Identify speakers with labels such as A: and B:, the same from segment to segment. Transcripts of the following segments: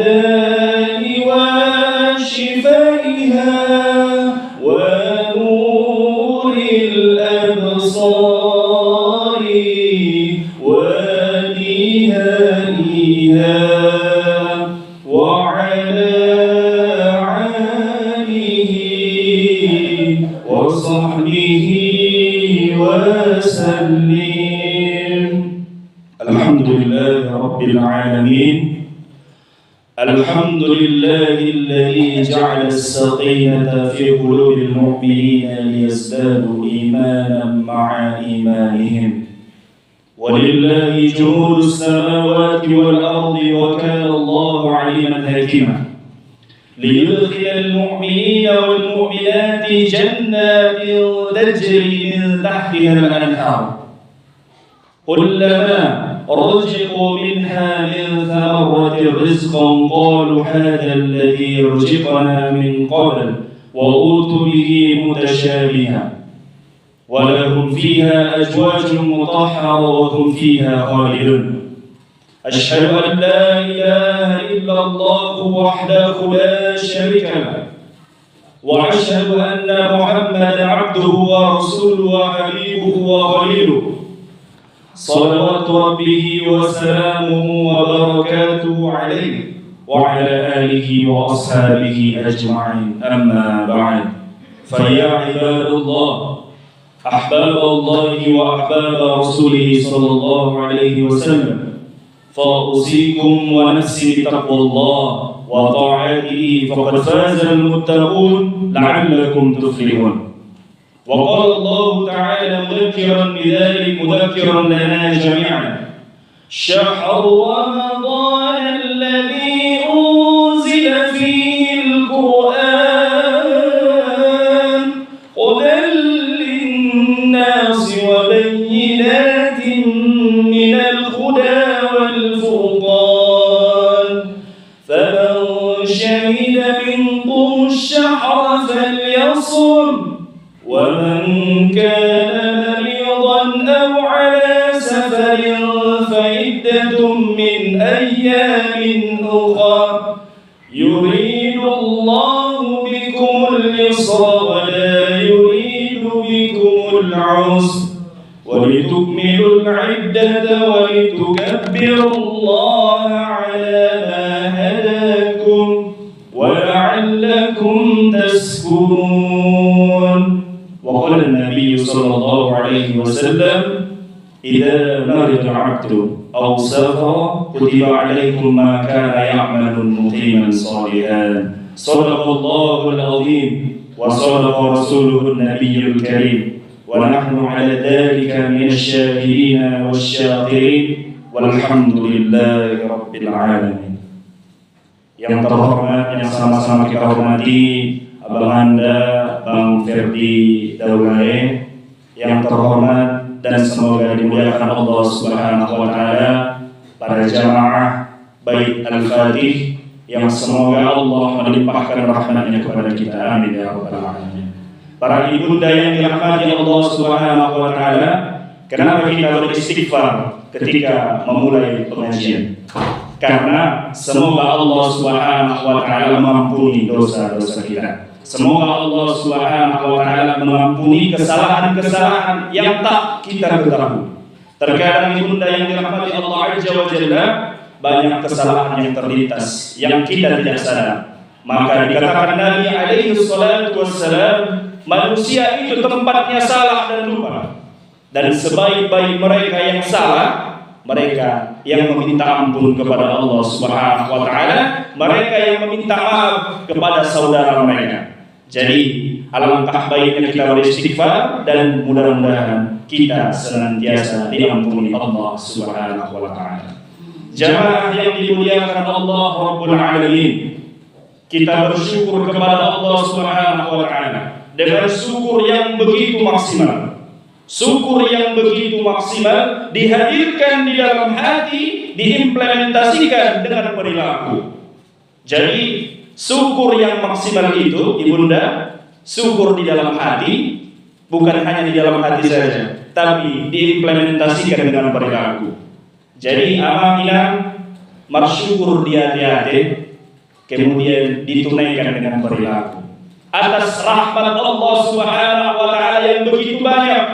A: الداء وشفائها ونور الأبصار ودهائها وعلى آله وصحبه وسلم. الحمد لله رب العالمين. الحمد لله الذي جعل السكينة في قلوب المؤمنين ليزدادوا إيمانا مع إيمانهم. ولله جنود السماوات والأرض وكان الله عليما حكيما. ليدخل المؤمنين والمؤمنات جنات تجري من تحتها الأنهار كلما رزقوا منها من ثمرة رزقا قالوا هذا الذي رزقنا من قبل وأوتوا به متشابها ولهم فيها أزواج مطهرة وهم فيها خالدون. أشهد أن لا إله إلا الله وحده لا شريك له وأشهد أن محمدا عبده ورسوله وحبيبه وخليله صلوات ربه وسلامه وبركاته عليه وعلى آله وأصحابه أجمعين. أما بعد، فيا عباد الله، أحباب الله وأحباب رسوله صلى الله عليه وسلم، فأوصيكم ونفسي بتقوى الله وطاعته فقد فاز المتقون لعلكم تفلحون. وقال الله تعالى مذكرا بذلك مذكرا لنا جميعا: شهر رمضان الذي أنزل فيه القرآن هدى للناس وبينات من الهدى والفرقان فمن شهد منكم الشهر فليصم ومن كان مريضا أو على سفر فعدة من أيام أخرى يريد الله بكم اليسر ولا يريد بكم العسر ولتكملوا العدة ولتكبروا الله على ما هداكم ولعلكم تشكرون. وقال النبي صلى الله عليه وسلم: إذا مرض عبد أو سافر كتب عليكم ما كان يعمل مقيما صالحا. صدق الله العظيم وصدق رسوله النبي الكريم ونحن على ذلك من الشاكرين والشاكرين والحمد لله رب العالمين. Yang terhormat, yang sama-sama kita hormati Abang Anda, Bang Ferdi Daulae, yang terhormat dan semoga dimuliakan Allah Subhanahu wa taala, para jamaah Bait Al-Fatih yang semoga Allah melimpahkan rahmat-Nya kepada kita. Amin ya rabbal alamin. Para ibunda yang dirahmati Allah Subhanahu wa taala, kenapa kita beristighfar ketika memulai pengajian? Karena semoga Allah Subhanahu wa taala mengampuni dosa-dosa kita. Semoga Allah Subhanahu wa taala mengampuni kesalahan-kesalahan yang tak kita ketahui. Terkadang ibunda yang dirahmati Allah Azza wa Jalla, banyak kesalahan yang terlintas yang kita tidak sadar. Maka dikatakan Nabi alaihi salatu wassalam, manusia itu tempatnya salah dan lupa. Dan sebaik-baik mereka yang salah, mereka yang meminta ampun kepada Allah Subhanahu wa taala, mereka yang meminta maaf kepada saudara mereka. Jadi alangkah baiknya kita beristighfar dan mudah-mudahan kita senantiasa diampuni Allah Subhanahu wa taala. Jamaah yang dimuliakan Allah Rabbul Alamin, kita bersyukur kepada Allah Subhanahu wa taala dengan syukur yang begitu maksimal. Syukur yang begitu maksimal dihadirkan di dalam hati, diimplementasikan dengan perilaku. Jadi syukur yang maksimal itu, ibunda, syukur di dalam hati, bukan hanya di dalam hati saja, tapi diimplementasikan dengan perilaku. Jadi amanah marsyukur di hati-hati, kemudian ditunaikan dengan perilaku. Atas rahmat Allah Subhanahu wa taala yang begitu banyak,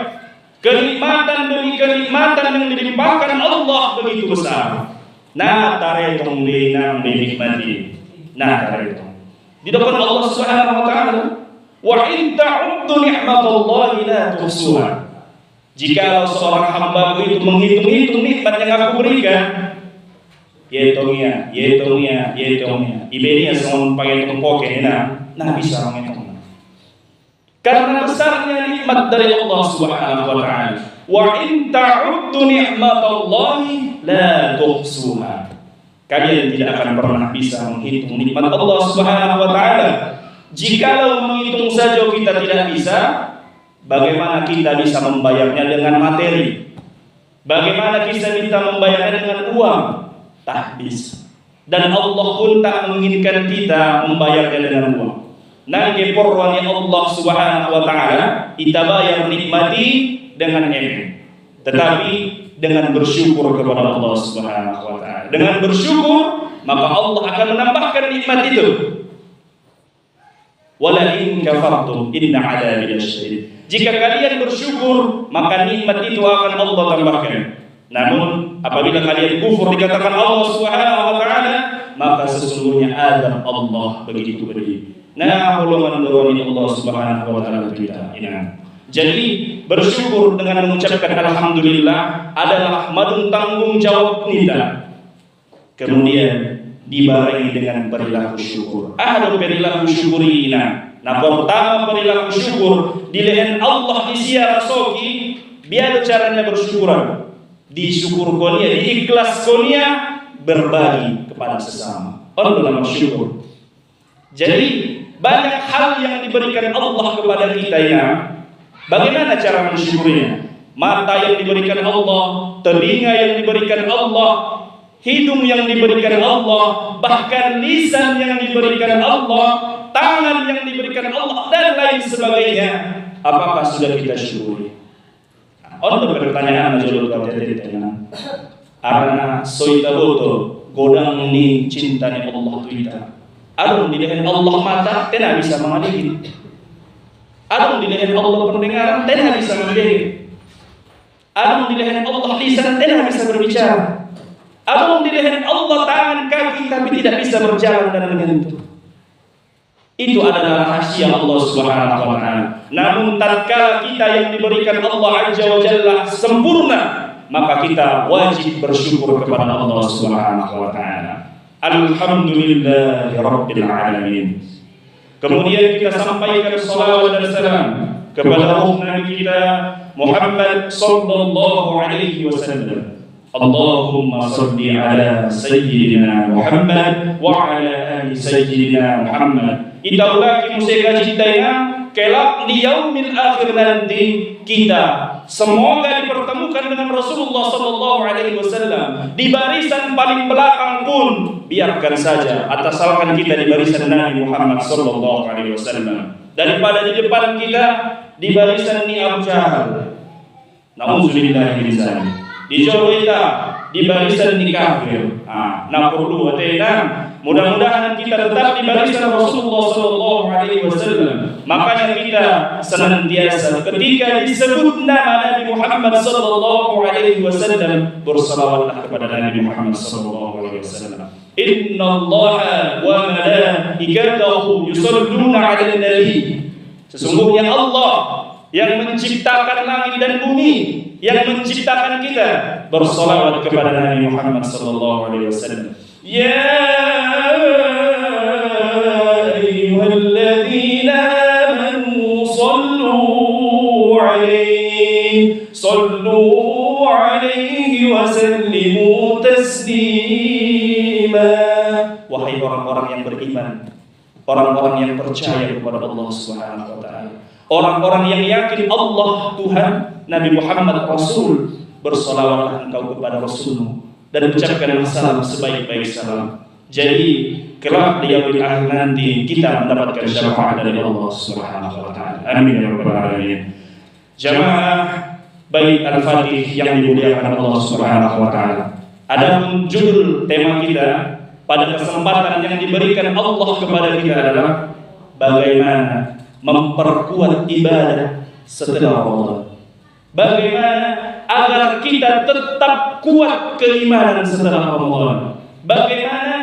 A: kenikmatan demi kenikmatan yang dilimpahkan Allah begitu besar. Nah, taretong binang dinikmati. Nah, taretong. Di depan Allah Subhanahu wa taala, wa in ta'uddu ni'matallahi la tuhsuha. Jika seorang hamba itu menghitung-hitung nikmat yang aku berikan, yetongnya, ibenya semua pakai tongkoke nah bisa menghitung. Karena besarnya nikmat dari Allah Subhanahu wa taala. Wa in ta'uddu ni'matallahi la tuhsuha. Kalian tidak akan pernah bisa menghitung nikmat Allah Subhanahu wa taala. Jikalau menghitung saja kita tidak bisa, bagaimana kita bisa membayarnya dengan materi? Bagaimana kita bisa membayarnya dengan uang? Tak bisa. Dan Allah pun tak menginginkan kita membayarnya dengan uang. Nanti porwani Allah Subhanahu wa taala kita bayar nikmati dengan emen, tetapi dengan bersyukur kepada Allah Subhanahu wa taala. Dengan bersyukur maka Allah akan menambahkan nikmat itu. Wala in kafartum inna 'adzabi lasyadid. Jika kalian bersyukur maka nikmat itu akan Allah tambahkan. Namun apabila kalian kufur dikatakan Allah Subhanahu wa taala, maka sesungguhnya azab Allah begitu pedih. Nah, golongan Allah Subhanahu wa taala kita. Jadi bersyukur dengan mengucapkan alhamdulillah adalah madun tanggung jawab kita. Kemudian dibarengi dengan perilaku syukur. Ada perilaku syukurina. Nah, pertama perilaku syukur dilehan Allah disiar soki, biar caranya bersyukuran. Disyukur konia, diikhlas konia, berbagi kepada sesama. Allah dalam syukur. Jadi banyak hal yang diberikan Allah kepada kita ya. Bagaimana cara mensyukurinya? Mata yang diberikan Allah, telinga yang diberikan Allah, hidung yang diberikan Allah, bahkan lisan yang diberikan Allah, tangan yang diberikan Allah, dan lain sebagainya. Apakah sudah kita syukuri? Untuk pertanyaan jolol tadi karena soita boto godang ni cinta ni Allah tuita. Adung dilihat Allah mata, tidak bisa mengalih. Adung dilihat Allah pendengaran, tidak bisa mengalih. Adung dilihat Allah lisan, tidak bisa berbicara. Adung dilihat Allah tangan kaki, tapi tidak bisa berjalan dan menyentuh. Itu adalah rahasia Allah Subhanahu wa taala. Namun tatkala kita yang diberikan Allah Azza wa Jalla sempurna, maka kita wajib bersyukur kepada Allah Subhanahu wa taala. Alhamdulillahi rabbil alamin. Kemudian kita sampaikan salawat dan salam kepada Nabi kita Muhammad sallallahu alaihi wasallam. Allahumma salli ala sayyidina Muhammad wa ala ali sayyidina Muhammad. Ita ulaki musega cintanya kelak di yaumil akhir nanti kita semoga dipertemukan dengan Rasulullah sallallahu alaihi wasallam di barisan paling belakang pun biarkan saja, asalkan kita di barisan Nabi Muhammad sallallahu alaihi wasallam daripada di depan kita di barisan ni Abu Jahal. Nauzubillah min dzalik. Di kita di barisan ni kafir. Nah perlu atena mudah-mudahan kita tetap di barisan Rasulullah sallallahu alaihi wasallam. Makanya kita senantiasa ketika disebut nama Nabi Muhammad sallallahu alaihi wasallam bersalawatlah kepada Nabi Muhammad sallallahu alaihi wasallam. Innallaha wa malaikatahu yusholluna 'alan nabi. Sesungguhnya Allah yang menciptakan langit dan bumi, yang menciptakan kita, bersalawat kepada Nabi Muhammad sallallahu alaihi wasallam. Ya ayyuhalladzina amanu sallu alaihi wa sallimu taslima. Wahai orang-orang yang beriman, orang-orang yang percaya kepada Allah Subhanahu wa taala, orang-orang yang yakin Allah Tuhan, Nabi Muhammad Rasul, bersalawatlah engkau kepada Rasulmu dan ucapkan salam sebaik-baik salam. Jadi kelak di yaumil akhir nanti kita mendapatkan syafaat dari Allah Subhanahu wa taala. Amin ya rabbal alamin. Jamaah Bait Al-Fatih yang dimuliakan Allah Subhanahu wa taala. Adapun judul tema kita pada kesempatan yang diberikan Allah kepada kita adalah bagaimana memperkuat ibadah setelah Ramadan. Bagaimana agar kita tetap kuat keimanan setelah Ramadan. Bagaimana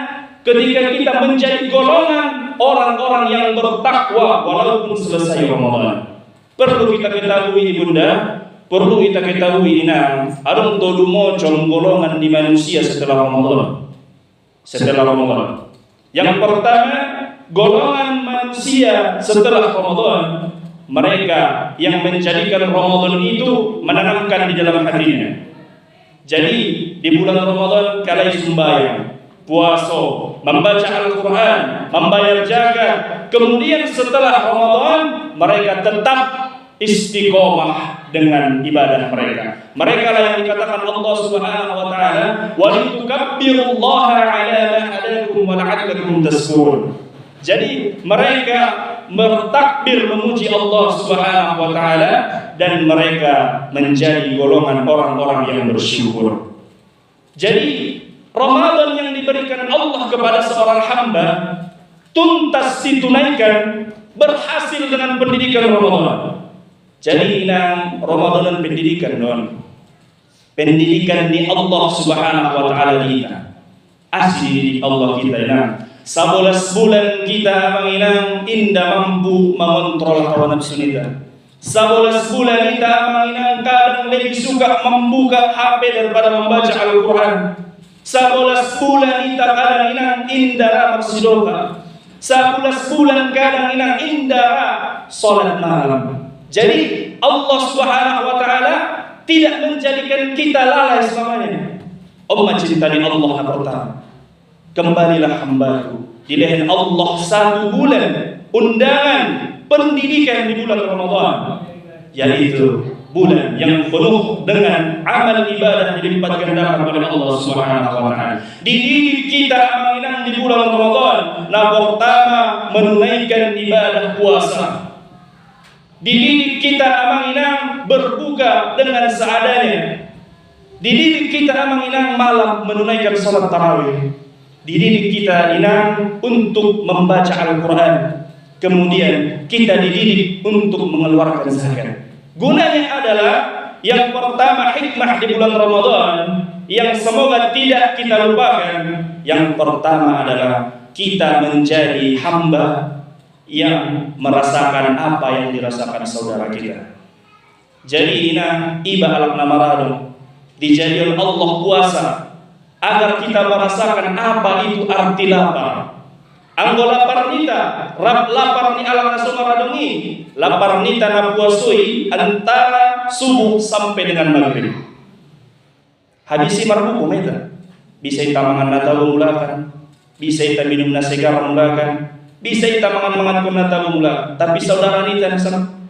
A: ketika kita menjadi golongan orang-orang yang bertakwa walaupun selesai Ramadan. Perlu kita ketahui ibunda, perlu kita ketahui inang, adong tolu mocong golongan di manusia setelah Ramadan. Setelah Ramadan. Yang pertama, golongan manusia setelah Ramadan, mereka yang menjadikan Ramadan itu menanamkan di dalam hatinya. Jadi di bulan Ramadan kalian sembahyang, puasa, membaca Al-Quran, membayar zakat. Kemudian setelah Ramadan mereka tetap istiqomah dengan ibadah mereka. Mereka lah yang dikatakan Allah Subhanahu wa taala, "Wa litukabbirullaha 'ala ma hadakum wa la'allakum tashkurun." Jadi mereka bertakbir memuji Allah Subhanahu wa taala dan mereka menjadi golongan orang-orang yang bersyukur. Jadi Ramadan yang diberikan Allah kepada seorang hamba tuntas ditunaikan, berhasil dengan pendidikan Ramadan. Jadi inang Ramadan pendidikan don. Pendidikan di Allah Subhanahu wa taala kita. Asli di Allah kita inang. 11 bulan kita menginang indah mampu mengontrol hawa nafsu kita. 11 bulan kita menginang kadang lebih suka membuka HP daripada membaca Al-Quran. 11 bulan kita kadang inang indara bersidoka. 11 bulan kadang inang indara salat malam. Jadi Allah Subhanahu wa taala tidak menjadikan kita lalai selamanya. Allah cinta di Allah pertama. Kembalilah hambaku. Dilihat Allah 1 bulan undangan pendidikan di bulan Ramadan, yaitu bulan yang penuh dengan amal ibadah dilipat gandakan oleh Allah Subhanahu wa taala. Dididik kita menginang di bulan Ramadan. Nah, pertama menunaikan ibadah puasa. Dididik kita menginang berbuka dengan seadanya. Dididik kita menginang malam menunaikan salat tarawih. Dididik kita inang untuk membaca Al-Quran. Kemudian kita dididik untuk mengeluarkan zakat. Gunanya adalah yang pertama hikmah di bulan Ramadan yang semoga tidak kita lupakan. Yang pertama adalah kita menjadi hamba yang merasakan apa yang dirasakan saudara kita. Jadi inang iba alak namarado dijadikan Allah puasa agar kita merasakan apa itu arti lapar. Anggo lapar nita, lapar ni alang nasumaradongi, lapar nita na puasui antara subuh sampai dengan maghrib. Habisi marbuku meta, bisa ita mangan natabu mulakan, bisa ita minum nasi garam mulakan, bisa ita mangan kun natabu mulakan. Tapi saudara nita nasam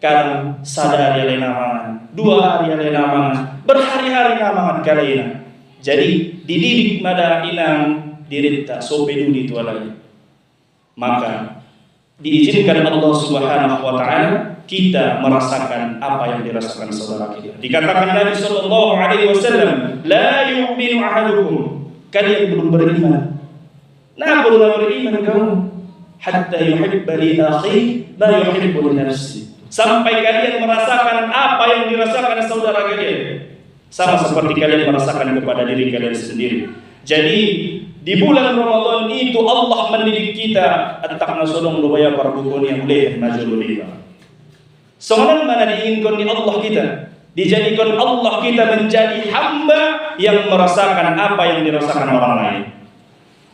A: kadang sadar ya lena mangan, 2 hari ya lena mangan, berhari-hari na mangan kalaina. Jadi dididik mada inang dirita sope dudi itu alai. Maka diizinkan Allah Subhanahu wa taala kita merasakan apa yang dirasakan saudara kita. Dikatakan Nabi sallallahu alaihi wasallam, "La yu'minu ahadukum," kalian belum beriman. Nah, belum beriman kamu hatta yuhibba li akhi ma yuhibbu li nafsi. Sampai kalian merasakan apa yang dirasakan saudara kalian. Sama seperti kalian merasakan kepada diri kalian sendiri. Jadi di bulan Ramadan itu Allah mendidik kita atak nasodong lubaya parbukun yang boleh majul riba. Soalan mana diinginkan di Allah kita? Dijadikan Allah kita menjadi hamba yang merasakan apa yang dirasakan orang lain.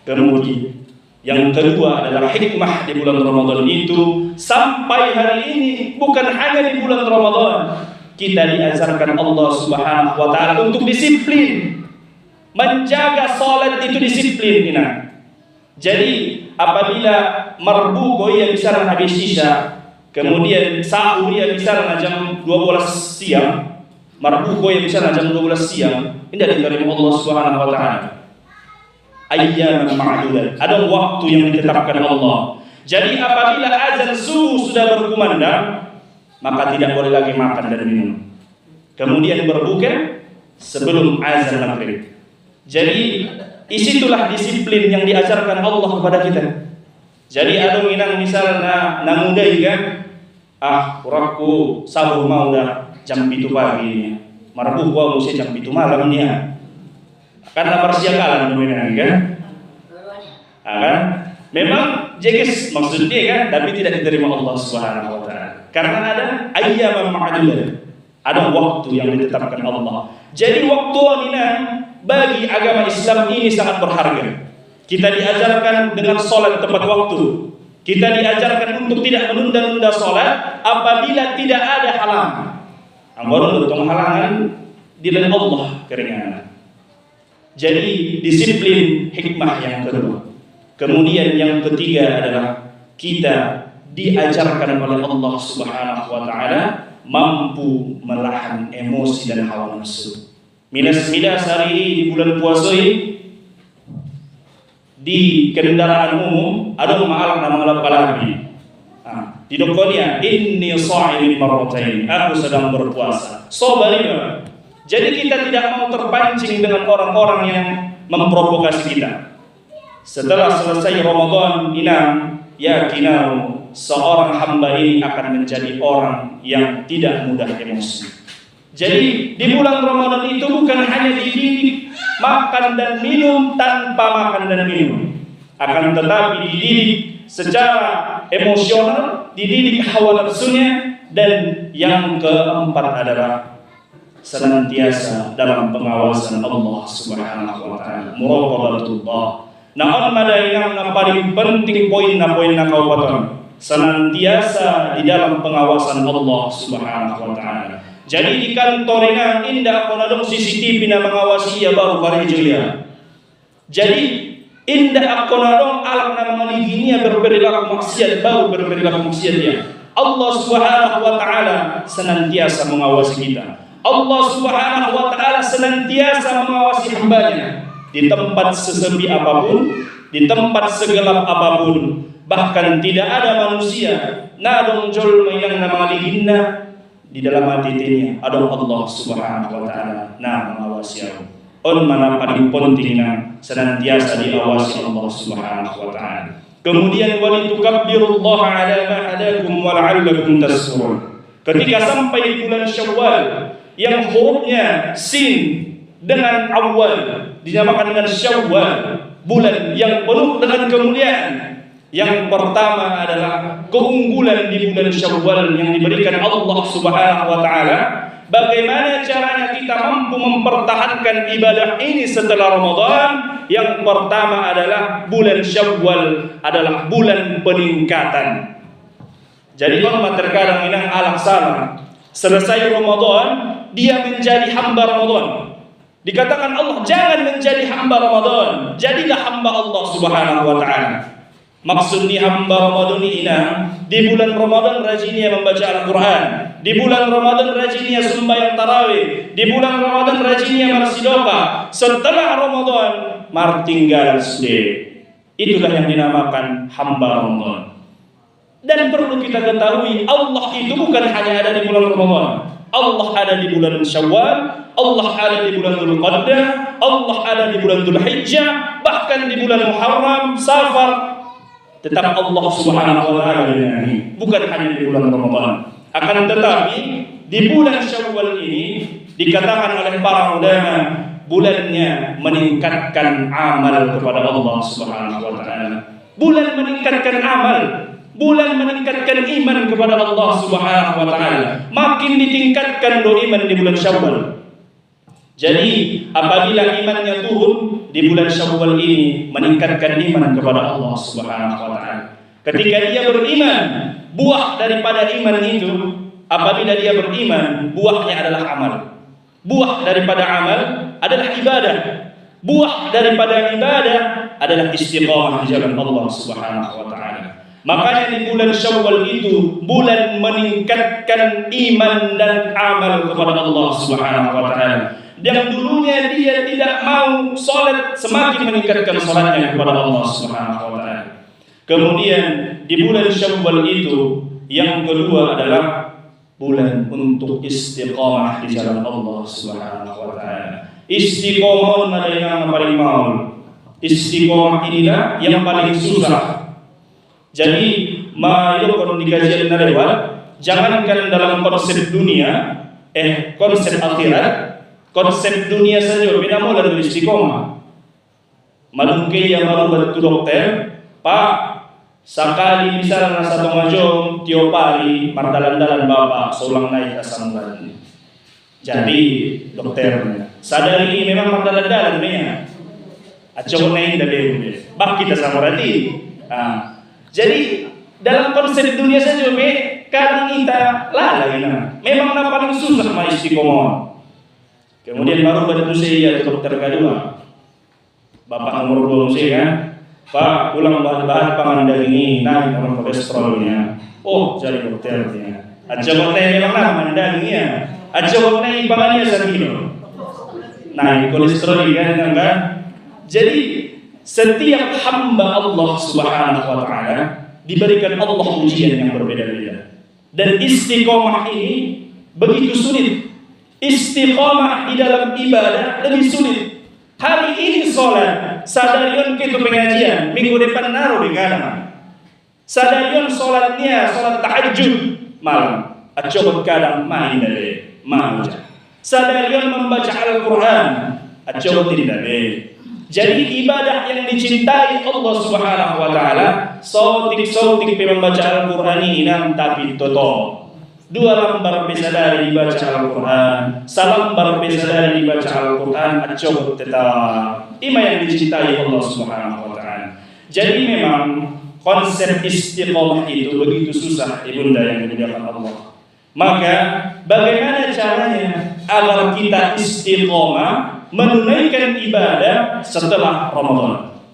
A: Kemudian yang kedua adalah hikmah di bulan Ramadan itu sampai hari ini bukan hanya di bulan Ramadan. Kita diajarkan Allah Subhanahu wa taala untuk disiplin. Menjaga salat itu disiplin ina. Jadi apabila marbuko ia bisa habis isya, kemudian sahur ia bisa jam 12 siang, marbuko ia bisa jam 12 siang, ini dari Allah Subhanahu wa taala. Ayyaman ma'dudat, ada waktu yang ditetapkan Allah. Jadi apabila azan subuh sudah berkumandang, maka tidak boleh lagi makan dan minum. Kemudian berbuka sebelum azan maghrib. Jadi Isitulah disiplin yang diajarkan Allah kepada kita. Jadi ada minang misalnya namudai kan, uraku sahur mau dah jam 7 pagi ini. Marabu gua mesti jam 7 malam nih. Karena persiakan dominan kan? Kan? Memang jeges maksudnya kan, tapi tidak diterima Allah Subhanahu wa taala. Karena ada ayyaman ma'dudah. Ada waktu yang ditetapkan Allah. Jadi waktu ini bagi agama Islam ini sangat berharga. Kita diajarkan dengan sholat tepat waktu. Kita diajarkan untuk tidak menunda-nunda sholat apabila tidak ada halangan. Anggono betul halangan di dalam Allah keringanan. Jadi disiplin hikmah yang kedua. Kemudian yang ketiga adalah kita diajarkan oleh Allah Subhanahu wa taala mampu menahan emosi dan hawa nafsu. Milas-milas hari ini di bulan puasa di kendaraan umum ada mengalang nama apalagi. Di dokonya inni sha'im marratain, aku sedang berpuasa. Sobarima. Jadi kita tidak mau terpancing dengan orang-orang yang memprovokasi kita. Setelah selesai Ramadan inam, yakinau seorang hamba ini akan menjadi orang yang tidak mudah emosi. Jadi di bulan Ramadan itu bukan hanya dididik makan dan minum tanpa makan dan minum, akan tetapi dididik secara emosional, dididik hawa nafsunya, dan yang keempat adalah senantiasa dalam pengawasan Allah Subhanahu wa taala, muraqabatullah. Naon madainang na paling penting poin kaupatan senantiasa di dalam pengawasan Allah Subhanahu wa taala. Jadi di kantorina indah konadong CCTV na mengawasi ya baru karejoya. Jadi indah konadong alam na maliginya berperilaku maksiat baru berperilaku maksiat dia. Allah Subhanahu wa taala senantiasa mengawasi kita. Allah Subhanahu wa taala senantiasa mengawasi hambanya di tempat sesepi apapun, di tempat segelap apapun. Bahkan tidak ada manusia nadong jol yang nama lihinna di dalam hatinya ada Allah Subhanahu wa taala nah mengawasi aku. On mana paling pentingnya senantiasa diawasi Allah Subhanahu wa taala. Kemudian walitukabbirullaha ala ma hadakum wa la'allakum tashkurun. Ketika sampai di bulan Syawal yang hurufnya sin dengan awal dinamakan dengan Syawal, bulan yang penuh dengan kemuliaan. Yang pertama adalah keunggulan di bulan Syawal yang diberikan Allah Subhanahu wa taala. Bagaimana caranya kita mampu mempertahankan ibadah ini setelah Ramadan? Yang pertama adalah bulan Syawal adalah bulan peningkatan. Jadi orang terkadang inang alam salah. Selesai Ramadan dia menjadi hamba Ramadan. Dikatakan Allah jangan menjadi hamba Ramadan, jadilah hamba Allah Subhanahu wa taala. Maksudnya hamba Ramadan ini di bulan Ramadan rajinnya membaca Al-Quran, di bulan Ramadan rajinnya sembahyang tarawih, di bulan Ramadan rajinnya bersedekah. Setelah Ramadan martinggal sudah. Itulah yang dinamakan hamba Ramadan. Dan perlu kita ketahui Allah itu bukan hanya ada di bulan Ramadan. Allah ada di bulan Syawal, Allah ada di bulan Dzulqa'dah, Allah ada di bulan Dzulhijjah, bahkan di bulan Muharram, Safar. Tetap Allah Subhanahu wa taala bukan hanya di bulan Ramadan. Akan tetapi di bulan Syawal ini dikatakan oleh para ulama bulannya meningkatkan amal kepada Allah Subhanahu wa taala. Bulan meningkatkan amal, bulan meningkatkan iman kepada Allah Subhanahu wa taala. Makin ditingkatkan iman di bulan Syawal. Jadi apabila imannya turun di bulan Syawal ini meningkatkan iman kepada Allah Subhanahu wa taala. Ketika dia beriman, buah daripada iman itu apabila dia beriman, buahnya adalah amal. Buah daripada amal adalah ibadah. Buah daripada ibadah adalah istiqamah di jalan Allah Subhanahu wa taala. Makanya di bulan Syawal itu bulan meningkatkan iman dan amal kepada Allah Subhanahu wa taala. Yang dulunya dia tidak mau salat semakin meningkatkan salatnya kepada Allah Subhanahu wa taala. Kemudian di bulan Syawal itu yang kedua adalah bulan untuk istiqamah di jalan Allah Subhanahu wa taala. Istiqamah mana yang paling mau? Istiqomah inilah yang paling susah. Jadi, kalau di kajian lewat, jangankan dalam konsep dunia, konsep akhirat, konsep dunia saja beda mulai dari istiqomah. Malungke yang baru batu dokter, Pak, sekali misalnya satu macam tiap hari martalan-dalan bapak seorang naik asam lagi. Jadi dokternya sadari ini memang martalan-dalan ya. Acau naik dari bak kita sama berarti. Jadi dalam konsep dunia saja kadang kita lalai memang paling susah mah istiqomah. Kemudian baru batu saya dokter kedua. Bapak nomor 2 saya kan, Pak, pulang bahan pangan daging ini naik nomor kolesterolnya. Oh, cari dokternya. Aja dokternya memang nama dagingnya. Aja dokternya pangannya 1 kilo. Naik kolesterol kan? Jadi setiap hamba Allah Subhanahu wa taala diberikan Allah ujian yang berbeda-beda. Dan istiqomah ini begitu sulit. Istiqomah di dalam ibadah lebih sulit. Hari ini sholat, sadarion kita pengajian, minggu depan naruh di kadang. Sadarion sholatnya, sholat tahajud malam. Coba kadang main dari mau. Sadarion membaca Al-Quran, coba tidak deh. Jadi ibadah yang dicintai Allah Subhanahu wa taala, sautik membaca Al-Quran ini tapi toto. 2 lembar pesadari dibaca Al-Quran, salambar pesadari dibaca Al-Quran, coba tetap ima yang dicintai Allah Subhanahu wa taala. Jadi memang konsep istiqomah itu begitu susah ibunda yang dimuliakan Allah. Maka bagaimana caranya agar kita istiqomah menunaikan ibadah setelah Ramadan?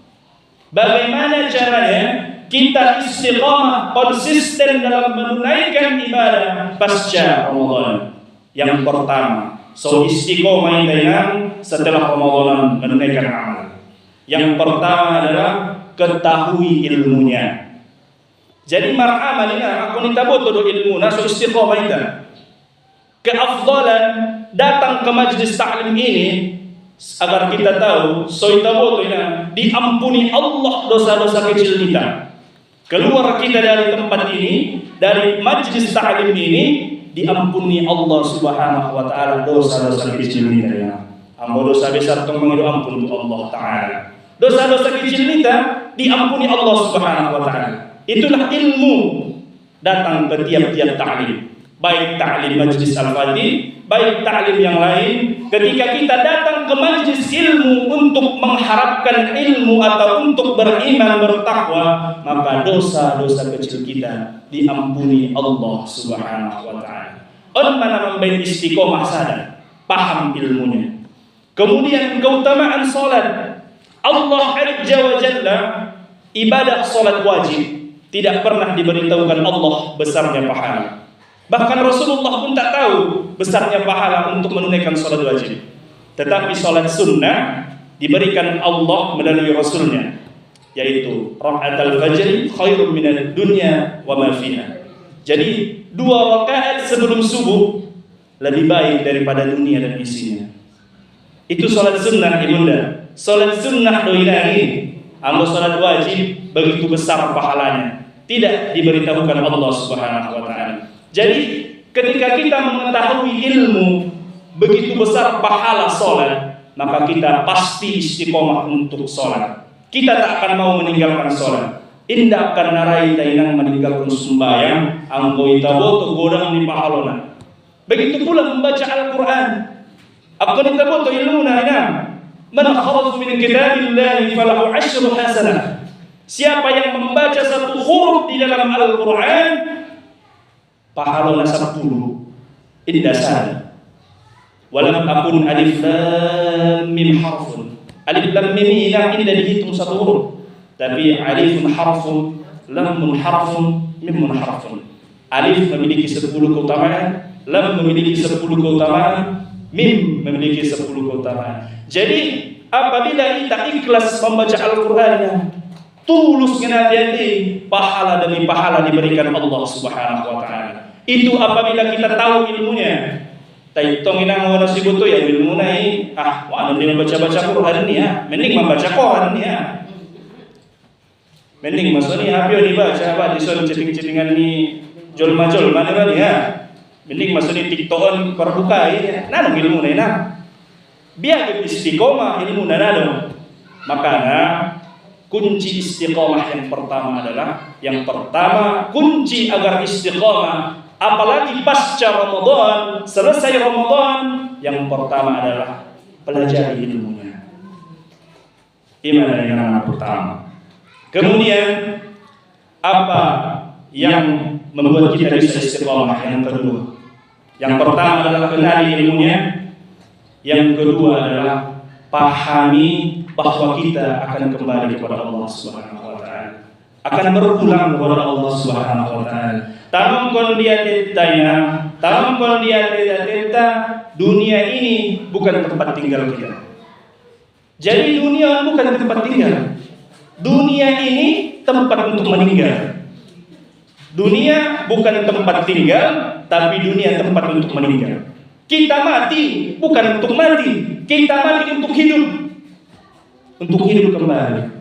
A: Bagaimana caranya kita istiqamah konsisten dalam menunaikan ibadah pasca Ramadan? Yang pertama, istiqamah dengan setelah Ramadan menunaikan amal. Yang pertama adalah ketahui ilmunya. Jadi amalnya aku minta boto ilmu nasu istiqamah itu. Keafdalan datang ke majlis ta'lim ini agar kita tahu kita boto diampuni Allah dosa-dosa kecil kita. Keluar kita dari tempat ini, dari majlis ta'lim ini, diampuni Allah Subhanahu wa taala dosa-dosa kecil kita. Ambo dosa besar tong mengidu ampun untuk Allah taala. Dosa-dosa kecil kita diampuni Allah Subhanahu wa taala. Itulah ilmu datang ke tiap-tiap ta'lim. Baik ta'lim majlis al-fatih, baik ta'lim yang lain. Ketika kita datang ke majlis ilmu untuk mengharapkan ilmu atau untuk beriman bertakwa, maka dosa-dosa kecil kita diampuni Allah Subhanahu wa taala. Orang mana membaik istiqomah sadar, paham ilmunya. Kemudian keutamaan salat. Allah Azza wa Jalla, ibadah salat wajib tidak pernah diberitahukan Allah besarnya pahala. Bahkan Rasulullah pun tak tahu besarnya pahala untuk menunaikan salat wajib. Tetapi salat sunnah diberikan Allah melalui Rasulnya, yaitu rakaatul fajr khairun minad dunya wa ma fiha. Jadi 2 rakaat sebelum subuh lebih baik daripada dunia dan isinya. Itu salat sunnah ibunda. Salat sunnah doi lagi. Ambo salat wajib begitu besar pahalanya, tidak diberitahukan Allah Subhanahu wa taala. Jadi ketika kita mengetahui ilmu begitu besar pahala salat, maka kita pasti istiqomah untuk salat. Kita tak akan mau meninggalkan salat. Indah akan narai tainang meninggalkan sembahyang, anggo itaboto godang ni pahalona. Begitu pula membaca Al-Quran. Akan itaboto ilmuna inam. Man kharaja min kitabillahi falahu 10 hasanah. Siapa yang membaca satu huruf di dalam Al-Quran, pahalanya 10. Indah sana. Walam akun alif lam mim harfun. Alif lam mim ini tidak dihitung satu huruf, tapi alifun harfun, lamun harfun, mimun harfun. Alif memiliki 10 keutamaan, lam memiliki 10 keutamaan, mim memiliki 10 keutamaan. Jadi apabila kita ikhlas membaca Al-Quran, tulus hati, pahala demi pahala diberikan Allah Subhanahu wa taala. Itu apabila kita tahu ilmunya. Taitong inang wala si buto ya ilmu nai wala din baca-baca Quran ni mending membaca Quran ni mending masuk ni habis ni baca di soal chatting-chattingan ni jol-majol mana ni mending masuk ni TikTokan perbuka nanong ilmu nai biar istiqomah ilmu nanado makanya kunci istiqomah yang pertama adalah kunci agar istiqomah apalagi pasca Ramadan, selesai Ramadan, yang pertama adalah pelajari ilmunya. Iman yang pertama. Kemudian apa yang membuat kita bisa istiqomah? Yang kedua. Yang pertama adalah kenali ilmunya. Yang kedua adalah pahami bahwa kita akan kembali kepada Allah Subhanahu wa taala. Akan berpulang kepada Allah Subhanahu wa taala. Tamam kon dia teta, dunia ini bukan tempat tinggal kita. Jadi dunia bukan tempat tinggal. Dunia ini tempat untuk meninggal. Dunia bukan tempat tinggal, tapi dunia tempat untuk meninggal. Kita mati bukan untuk mati, kita mati untuk hidup. Untuk hidup kembali.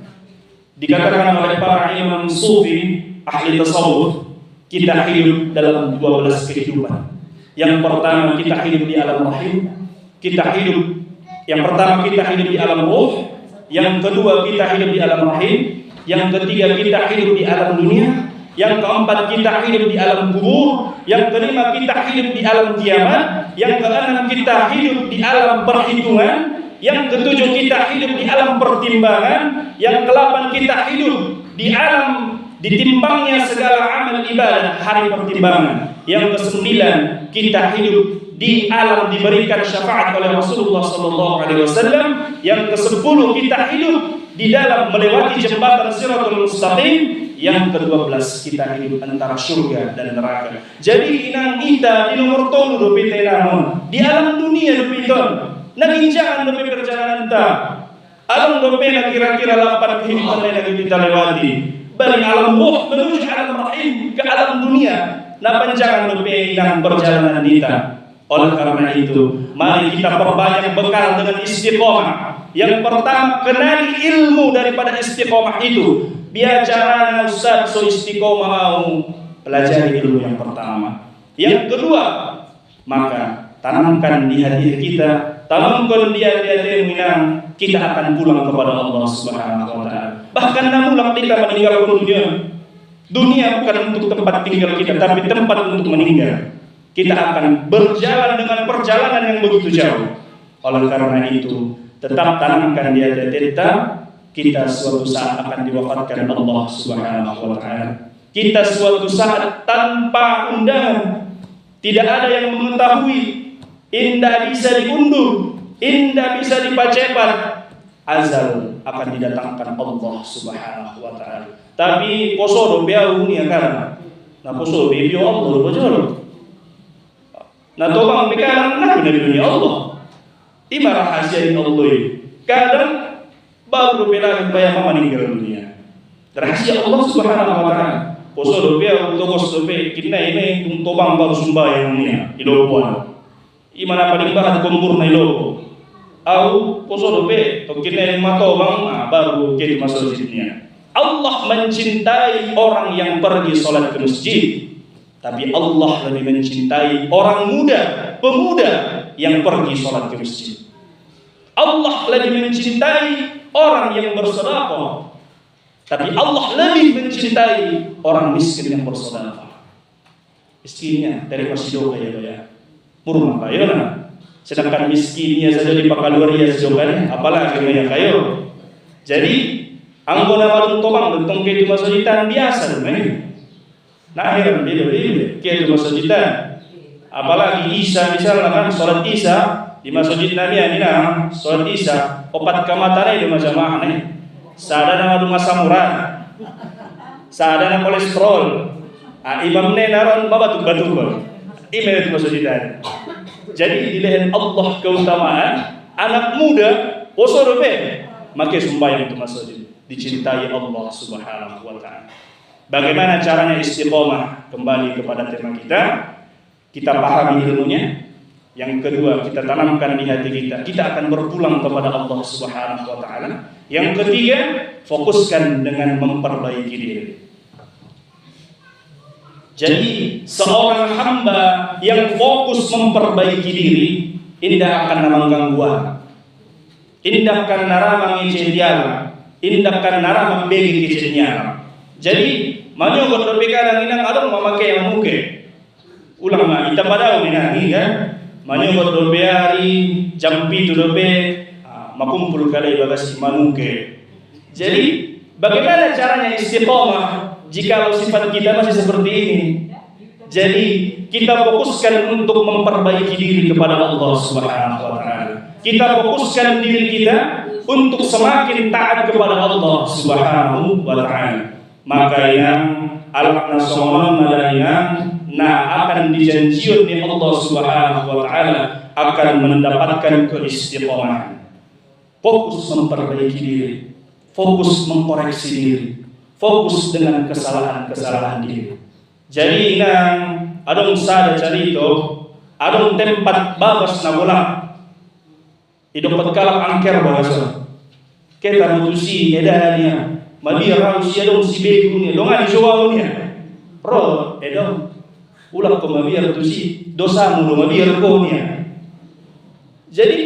A: Dikatakan oleh para imam sufi, ahli tasawuf, kita hidup dalam 12 kehidupan. Yang pertama kita hidup di alam rahim, yang pertama kita hidup di alam ruh, yang kedua kita hidup di alam rahim, yang ketiga kita hidup di alam dunia, yang keempat kita hidup di alam kubur, yang kelima kita hidup di alam kiamat, yang keenam kita hidup di alam perhitungan, yang ketujuh kita hidup di alam pertimbangan, yang kedelapan kita hidup di alam ditimbangnya segala amal ibadah hari pertimbangan. Yang kesembilan kita hidup di alam diberikan syafaat oleh Rasulullah SAW. Yang kesepuluh kita hidup di dalam melewati jembatan Shiratul Mustaqim. Yang ke-12 kita hidup antara surga dan neraka. Jadi inang kita di nomor tolu dopi tenamon di alam dunia dopi ton naginjangan dopi perjalanan ta alam dopi na kira-kira 8 kehidupan yang kita lewati. Dari alam ruh menuju alam rahim ke alam dunia. Napanjangan lebih dalam perjalanan kita. Oleh karena itu, mari kita perbanyak bekal dengan istiqomah. Yang pertama, kenali ilmu daripada istiqomah itu. Biar caranya Ustaz so istiqomah mau pelajari ilmu yang pertama. Yang kedua, maka tanamkan di hati kita, tanamkan di hati minang, kita akan pulang kepada Allah Subhanahu wa taala. Bahkan namun kita meninggalkan dunia. Dunia bukan untuk tempat tinggal kita, tapi tempat untuk meninggal. Kita akan berjalan dengan perjalanan yang begitu jauh. Oleh karena itu, tetap tanamkan di hati kita suatu saat akan diwafatkan Allah Subhanahu wa taala. Kita suatu saat tanpa undangan, tidak ada yang mengetahui, indah bisa diundur, indah bisa dipacepat. Azal akan didatangkan Allah Subhanahu wa taala. Tapi poso do biau ni karena na poso be bio Allah do bojol. Na tobang bekalan na dunia Allah. Ima rahasia Allah. Kadang baru belahan bayang meninggal dunia. Rahasia Allah Subhanahu wa taala. Poso do biau to poso be kinna ini tobang baru sumbayang ni ilobuan. Ima na paling bahat kumbur na ilobo. Au poso dope to kene mato bang baru ke masjidnya. Allah mencintai orang yang pergi salat ke masjid, tapi Allah lebih mencintai orang pemuda yang pergi salat ke masjid. Allah lebih mencintai orang yang bersedekah, tapi Allah lebih mencintai orang miskin yang bersedekah. Miskinnya dari masjid ya. Murmah kayo na. Sedangkan miskinnya saja di Pakaluaria sejogannya, apalagi yang kayo. Jadi, anggona malung tobang dentong ke di masjidan biasa, men. Nah, heran dia ke di masjidan. Apalagi Isa misalnya kan salat Isa di masjid Nabi nina salat Isa, opat kamatane di majamaah nih. Sadana malung asamuran. Sadana kolesterol. Imamne naron babatu-batu. Ime di masjidan. Jadi dilihat Allah keutamaan anak muda poso dope make sembahyang itu masjid dicintai Allah Subhanahu wa taala. Bagaimana caranya istiqomah? Kembali kepada tema kita pahami ilmunya, Yang kedua, kita tanamkan di hati kita, kita akan berpulang kepada Allah Subhanahu wa taala. Yang ketiga, fokuskan dengan memperbaiki diri. Jadi seorang hamba yang fokus memperbaiki diri, indah akan namang gangguan, indah akan narama ngecediala, indah akan narama begi kecediala. Jadi manyo godo pekadang inang adong mamakai yang muke, ulang ma kita padau inang kan, manyo godo beari jampi tu dope makumpul kali bagasi manuke. Jadi bagaimana caranya istiqomah jika sifat kita masih seperti ini? Jadi kita fokuskan untuk memperbaiki diri kepada Allah Subhanahu wa taala. Kita fokuskan diri kita untuk semakin taat kepada Allah Subhanahu wa taala. Maka yang alak nasional madayang akan dijanjikan oleh Allah Subhanahu wa taala akan mendapatkan keistiqomahan. Fokus memperbaiki diri, fokus mengkoreksi diri, fokus dengan kesalahan-kesalahan diri. Jadi inang adong sada carito, adong tempat babas na bola. Idong kalak angker bahasa. Kita mutusi edanya, mabira usia dong si begunya, dong ani jawabnya. Ro edong ulah ko mabira tusi dosa mu mabira ko niya. Jadi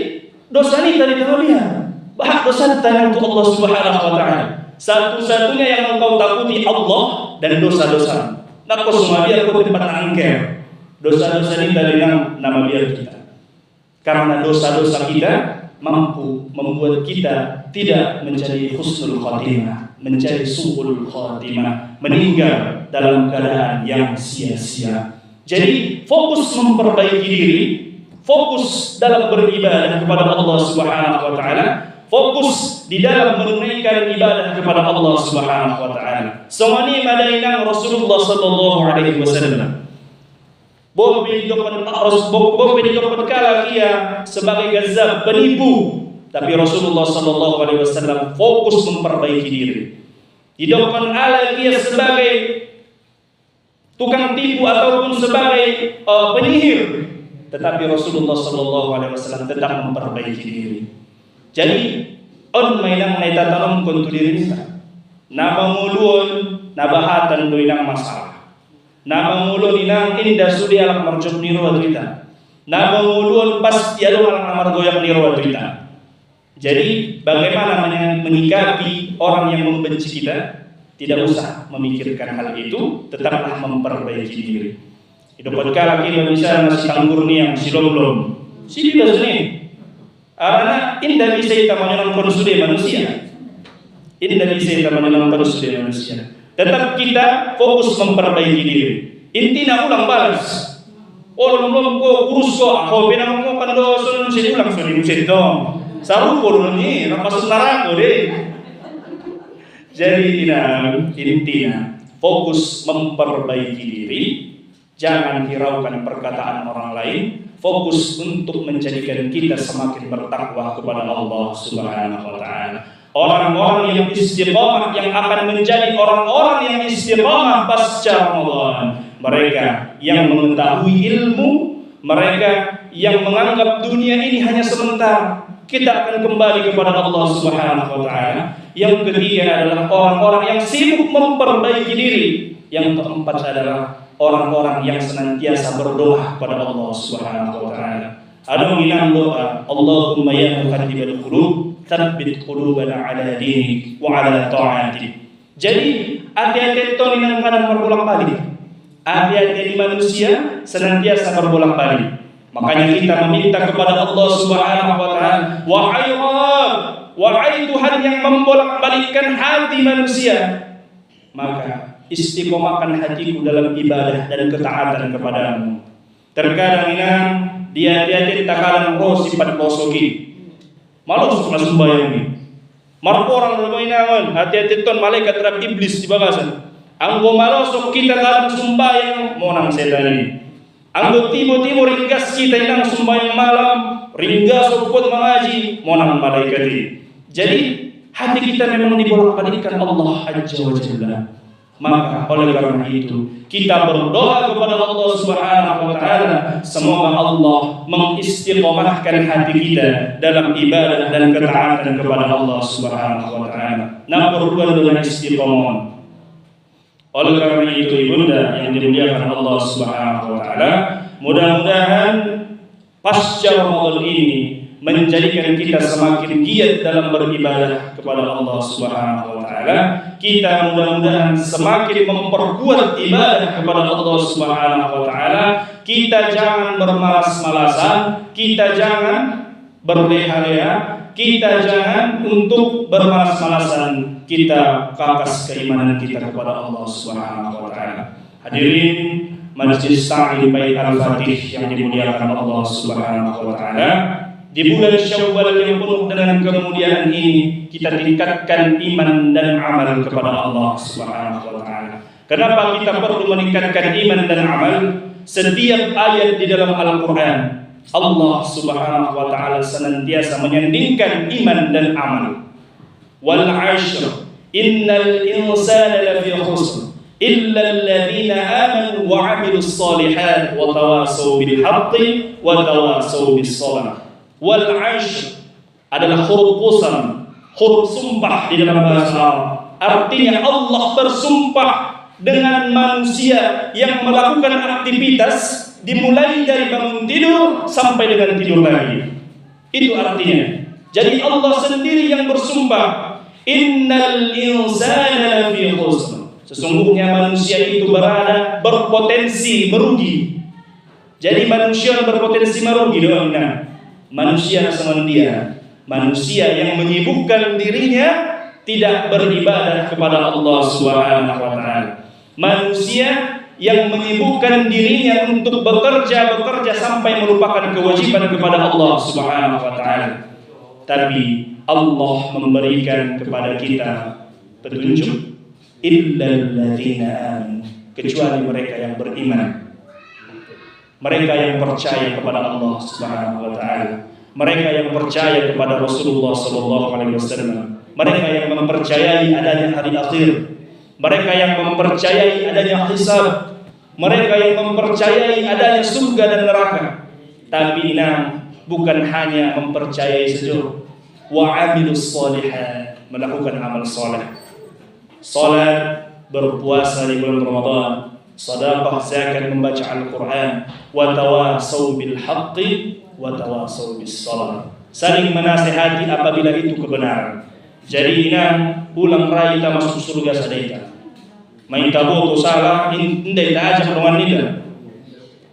A: dosa ni tadi tahunya. Bahak dosa tanya untuk Allah Subhanahu wa taala. Satu-satunya yang engkau takuti Allah dan dosa-dosa. Nak semua dia aku tempat angker. Dosa-dosa ini dari nama biar kita. Karena dosa-dosa kita mampu membuat kita tidak menjadi husnul khatimah, menjadi su'ul khatimah, meninggal dalam keadaan yang sia-sia. Jadi fokus memperbaiki diri, fokus dalam beribadah kepada Allah Subhanahu wa taala, fokus di dalam menunaikan ibadah kepada Allah Subhanahu wa taala. Semani madainang Rasulullah sallallahu alaihi wasallam. Bo kala dia sebagai gazab, penipu, tapi Rasulullah sallallahu alaihi wasallam fokus memperbaiki diri. Hidupkan ala dia sebagai tukang tipu ataupun sebagai penyihir, tetapi Rasulullah sallallahu alaihi wasallam tetap memperbaiki diri. Jadi on mainang naitatanong kontu diri kita. Nabangulun nabahatan do inang masalah. Nabangulun inang inda sudi alak marjok niro kita. Nabangulun pas yalo alak margoyak niro kita. Jadi bagaimana menyikapi orang yang membenci kita? Tidak usah memikirkan hal itu, tetaplah memperbaiki diri. Hidup kala kita bisa nasi tanggur nih yang silom-lom. Sini dah sini. Karena indah bisa kita menyenangkan sudah manusia. Indah bisa kita menyenangkan sudah manusia. Tetap kita fokus memperbaiki diri. Intinya ulang balas. Orang belum ko urus ko ako pinang mo kando sunod si ulang sunod si dong. Saru ko ni napasok narako deh. Jadi intinya fokus memperbaiki diri. Jangan hiraukan perkataan orang lain. Fokus untuk menjadikan kita semakin bertakwa kepada Allah Subhanahu wa taala. Orang-orang yang istiqamah yang akan menjadi orang-orang yang istiqamah pasca Ramadan. Mereka yang mengetahui ilmu, mereka yang menganggap dunia ini hanya sebentar. Kita akan kembali kepada Allah Subhanahu wa taala. Yang ketiga adalah orang-orang yang sibuk memperbaiki diri. Yang keempat adalah orang-orang yang senantiasa berdoa kepada Allah Subhanahu wa taala. Ada minang doa, Allahumma ya muqallibal qulub, tsabbit qulubana ala dinik wa ala ta'atik. Jadi, hati-hati itu minang kadang berulang-balik. Hati-hati di manusia senantiasa berulang-balik. Makanya kita meminta kepada Allah Subhanahu wa taala, wahai Rabb, wahai Tuhan yang membolak-balikkan hati manusia, maka istiqomahkan hatiku dalam ibadah dan ketaatan kepadamu. Terkadang inang dia takalan roh sifat bosoki. Malu suka sembahyang ini. Marpo orang bermainangan hati-hati ton malaikat terhadap iblis di bagasan. Anggo malosok kita dalam sembahyang monang setan ini. Anggo tibo-tibo ringgas kita inang sembahyang malam, ringgas uput mengaji monang malaikat ini. Jadi hati kita memang dibolak-balikkan Allah Azza wa Jalla. Maka oleh karena itu kita berdoa kepada Allah Subhanahu wa taala, semoga Allah mengistiqomahkan hati kita dalam ibadah dan ketaatan kepada Allah Subhanahu wa taala. Nomor 2 adalah istiqomah. Oleh karena itu ibunda yang dimuliakan Allah Subhanahu wa taala, mudah-mudahan pasca Ramadan ini menjadikan kita semakin giat dalam beribadah kepada Allah Subhanahu wa taala. Kita mudah-mudahan semakin memperkuat ibadah kepada Allah Subhanahu wa taala. Kita jangan bermalas-malasan, kita jangan berleha-leha, kita jangan untuk bermalas-malasan. Kita kakas keimanan kita kepada Allah Subhanahu wa taala. Hadirin Majelis Ta'lim Bait Al-Fatih yang dimuliakan Allah Subhanahu wa taala, di bulan Syawal yang penuh dengan kemuliaan ini, kita tingkatkan iman dan amal kepada Allah Subhanahu wa taala. Kenapa kita perlu meningkatkan iman dan amal? Setiap ayat di dalam Al-Qur'an, Allah Subhanahu wa taala senantiasa menyandingkan iman dan amal. Wal 'ashr innal insana lafi khusr illa alladhina amanu wa 'amilus shalihat wa tawasaw bil haqqi wa tawasaw bis sabr. Wal 'ashr adalah huruf qasam, huruf sumpah di dalam bahasa Arab. Artinya Allah bersumpah dengan manusia yang melakukan aktivitas dimulai dari bangun tidur sampai dengan tidur lagi. Itu artinya. Jadi Allah sendiri yang bersumpah, innal insana lafi khusr. Sesungguhnya manusia itu berpotensi merugi. Jadi manusia berpotensi merugi doang. Manusia semendia, manusia yang menyibukkan dirinya tidak beribadah kepada Allah Subhanahu wa taala. Manusia yang menyibukkan dirinya untuk bekerja sampai melupakan kewajiban kepada Allah Subhanahu wa taala. Tapi Allah memberikan kepada kita petunjuk, illal ladzina amanu, kecuali mereka yang beriman. Mereka yang percaya kepada Allah Subhanahu wa taala, mereka yang percaya kepada Rasulullah sallallahu alaihi wasallam, mereka yang mempercayai adanya hari akhir, mereka yang mempercayai adanya hisab, mereka yang mempercayai adanya surga dan neraka. Tapi bukan hanya mempercayai saja, wa 'amilus shalihat, melakukan amal saleh. Salat, berpuasa di bulan Ramadan, sedekah, zakat, membaca Al-Qur'an, wa tawasaw bil haqqi wa tawasaw bis sabr. Saling menasihati apabila itu kebenaran. Jadi ulang rai kita masuk surga sadaita. Main tabu salah indai ajak dengan nida.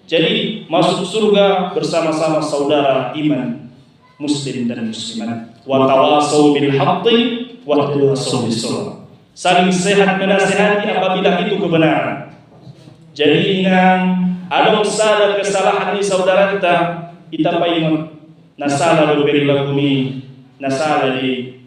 A: Jadi masuk surga bersama-sama saudara iman, muslim dan muslimat. Wa tawasaw bil haqqi wa tawasaw bis sabr. Saling sehat menasihati apabila itu kebenaran. Jadi ada salah kesalahan di saudara kita payung nasala do berilakumi nasala di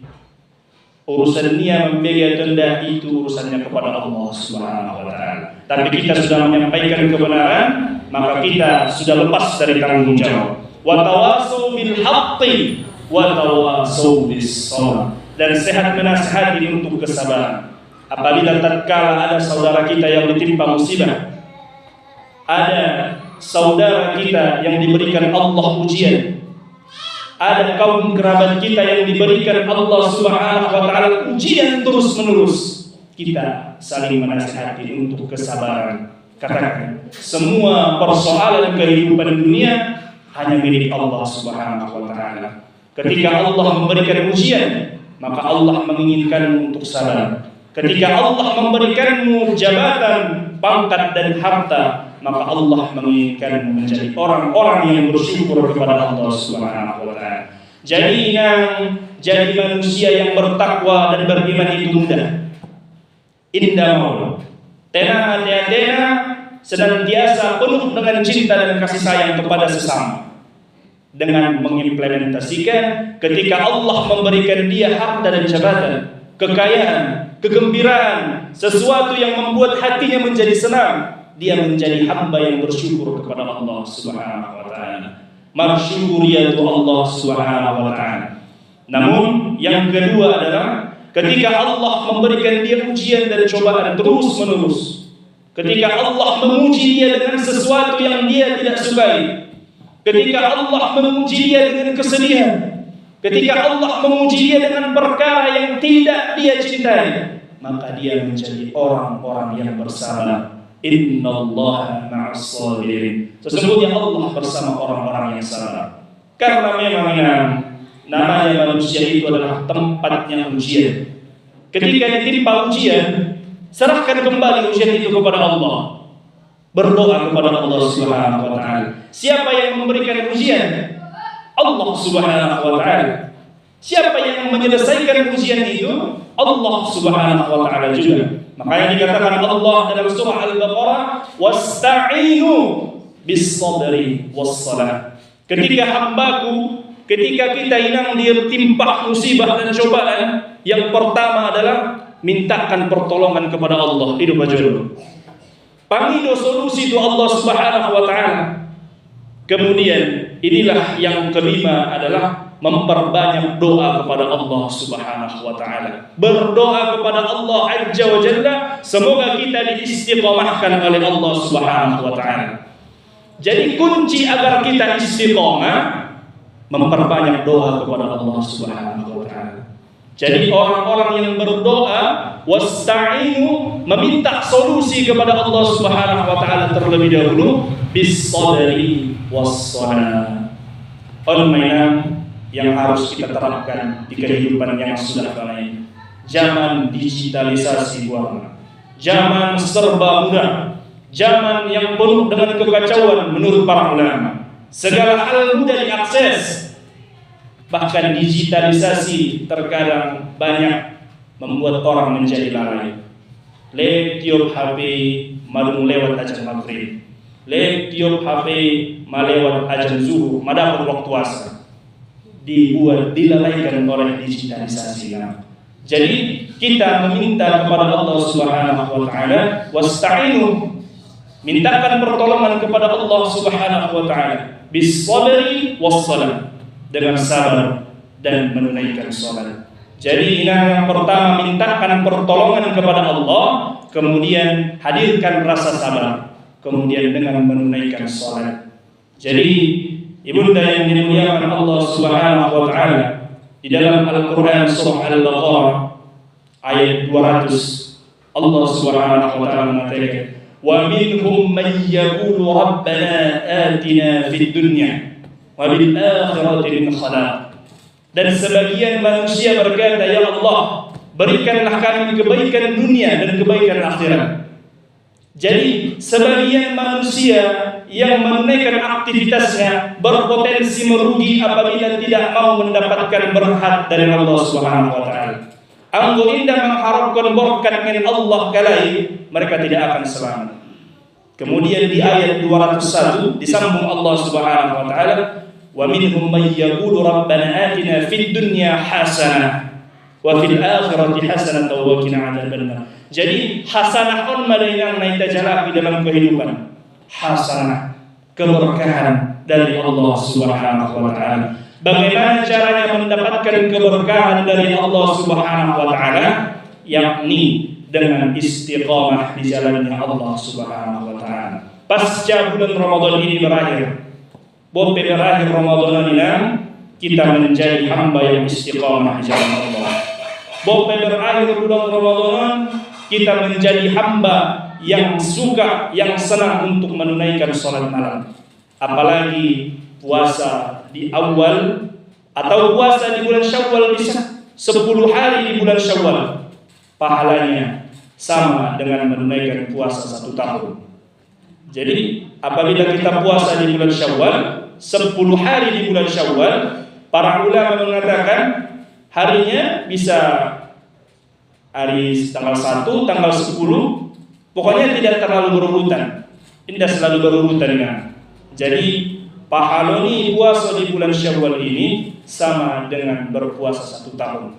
A: urusan dia memberi tanda itu urusannya kepada Allah Subhanahu wa taala. Tapi kita sudah menyampaikan kebenaran, maka kita sudah lepas dari tanggung jawab. Wa tawasaw bil haqqi wa tawasaw bis sabr. Dan sehat menasihati untuk kesabaran. Apabila tatkala ada saudara kita yang ditimpa musibah, ada saudara kita yang diberikan Allah ujian, ada kaum kerabat kita yang diberikan Allah Subhanahu wa taala ujian terus-menerus, kita saling menasihati untuk kesabaran. Katakan, semua persoalan kehidupan dunia hanya milik Allah Subhanahu wa taala. Ketika Allah memberikan ujian, maka Allah menginginkanmu untuk sabar. Ketika Allah memberikanmu jabatan, pangkat dan harta, maka Allah menginginkanmu menjadi orang-orang yang bersyukur kepada Allah Subhanahu wa taala. Jadi manusia yang bertakwa dan beriman itu mudah. Indah mau. Tenang senantiasa penuh dengan cinta dan kasih sayang kepada sesama. Dengan mengimplementasikan ketika Allah memberikan dia harta dan jabatan, kekayaan, kegembiraan, sesuatu yang membuat hatinya menjadi senang, dia menjadi hamba yang bersyukur kepada Allah Subhanahu wa taala. Bersyukur ya Allah Subhanahu wa taala. Namun yang kedua adalah ketika Allah memberikan dia ujian dan cobaan terus menerus, ketika Allah menguji dia dengan sesuatu yang dia tidak sukai, ketika Allah menguji dia dengan kesedihan, ketika Allah menguji dia dengan perkara yang tidak dia cintai, maka dia menjadi orang-orang yang bersabar. Innallaha ma'as sabirin. Sesungguhnya Allah bersama orang-orang yang sabar. Karena memang namanya manusia itu adalah tempatnya ujian. Ketika ditimpa ujian, serahkan kembali ujian itu kepada Allah. Berdoa kepada Allah Subhanahu wa taala. Siapa yang memberikan ujian? Allah Subhanahu wa taala. Siapa yang menyelesaikan ujian itu? Allah Subhanahu wa taala juga. Makanya dikatakan Allah dalam surah Al-Baqarah, "Wasta'inu bis-sabri was-salah." Ketika ketika kita hilang ditimpa musibah dan cobaan, yang pertama adalah mintakan pertolongan kepada Allah. Itu baca dulu. Pangido solusi itu Allah Subhanahu wa taala. Kemudian inilah yang kelima adalah memperbanyak doa kepada Allah Subhanahu wa taala. Berdoa kepada Allah Azza wa Jalla, semoga kita diistiqomahkan oleh Allah Subhanahu wa taala. Jadi kunci agar kita istiqomah memperbanyak doa kepada Allah Subhanahu wa taala. Jadi orang-orang yang berdoa wasta'inu, meminta solusi kepada Allah Subhanahu wa taala terlebih dahulu, bis-sabri was-salah. Mainan yang harus kita terapkan di kehidupan yang sudah mulai. Zaman digitalisasi warna, zaman serba mudah, zaman yang penuh dengan kekacauan menurut para ulama. Segala hal mudah diakses. Bahkan digitalisasi terkadang banyak membuat orang menjadi lalai. Tiup HP malung lewat ajan maghrib, tiup HP malewat ajan zuhur, madapat waktu asar. Dilalaikan oleh digitalisasi. Jadi kita meminta kepada Allah Subhanahu wa taala, wasta'inu, mintakan pertolongan kepada Allah Subhanahu wa taala, bis-sabri was-salah, dengan sabar dan menunaikan salat. Jadi yang pertama, mintakan pertolongan kepada Allah, kemudian hadirkan rasa sabar, kemudian dengan menunaikan salat. Jadi ibunda yang dimuliakan Allah Subhanahu wa taala, di dalam Al-Qur'an surah Al-Baqarah ayat 200, Allah Subhanahu wa taala mengatakan, "Wa minhum man yaqulu rabbana atina fid dunya wa bil akhirati min khalaq." Dan sebagian manusia berkata, "Ya Allah, berikanlah kami kebaikan dunia dan kebaikan akhirat." Jadi sebagian manusia yang menunaikan aktivitasnya berpotensi merugi apabila tidak mau mendapatkan berkat dari Allah Subhanahu wa taala. Anggo indah mengharapkan berkat min Allah kalai, mereka tidak akan selamat. Kemudian di ayat 201 disambung Allah Subhanahu wa taala, "Wa minhum may yaqulu rabbana atina fid dunya hasanah wa fil akhirati hasanatan wa qina adzabannar." Jadi hasanah on yang naik jalak di dalam kehidupan. Hasanah, keberkahan dari Allah Subhanahu wa taala. Bagaimana caranya mendapatkan keberkahan dari Allah Subhanahu wa taala? Yakni dengan istiqamah di jalannya Allah Subhanahu wa taala. Pasca bulan Ramadan ini berakhir, berakhir Ramadan ini, kita menjadi hamba yang istiqamah di jalan Allah. Berakhir bulan Ramadan, kita menjadi hamba yang suka, yang senang untuk menunaikan salat malam. Apalagi puasa di awal atau puasa di bulan Syawal, bisa 10 hari di bulan Syawal, pahalanya sama dengan menunaikan puasa 1 tahun. Jadi apabila kita puasa di bulan Syawal, 10 hari di bulan Syawal, para ulama mengatakan harinya bisa hari tanggal 1, tanggal 10, pokoknya tidak terlalu berurutan. Tidak selalu berurutan kan. Jadi pahaloni puasa di bulan Syawal ini sama dengan berpuasa 1 tahun.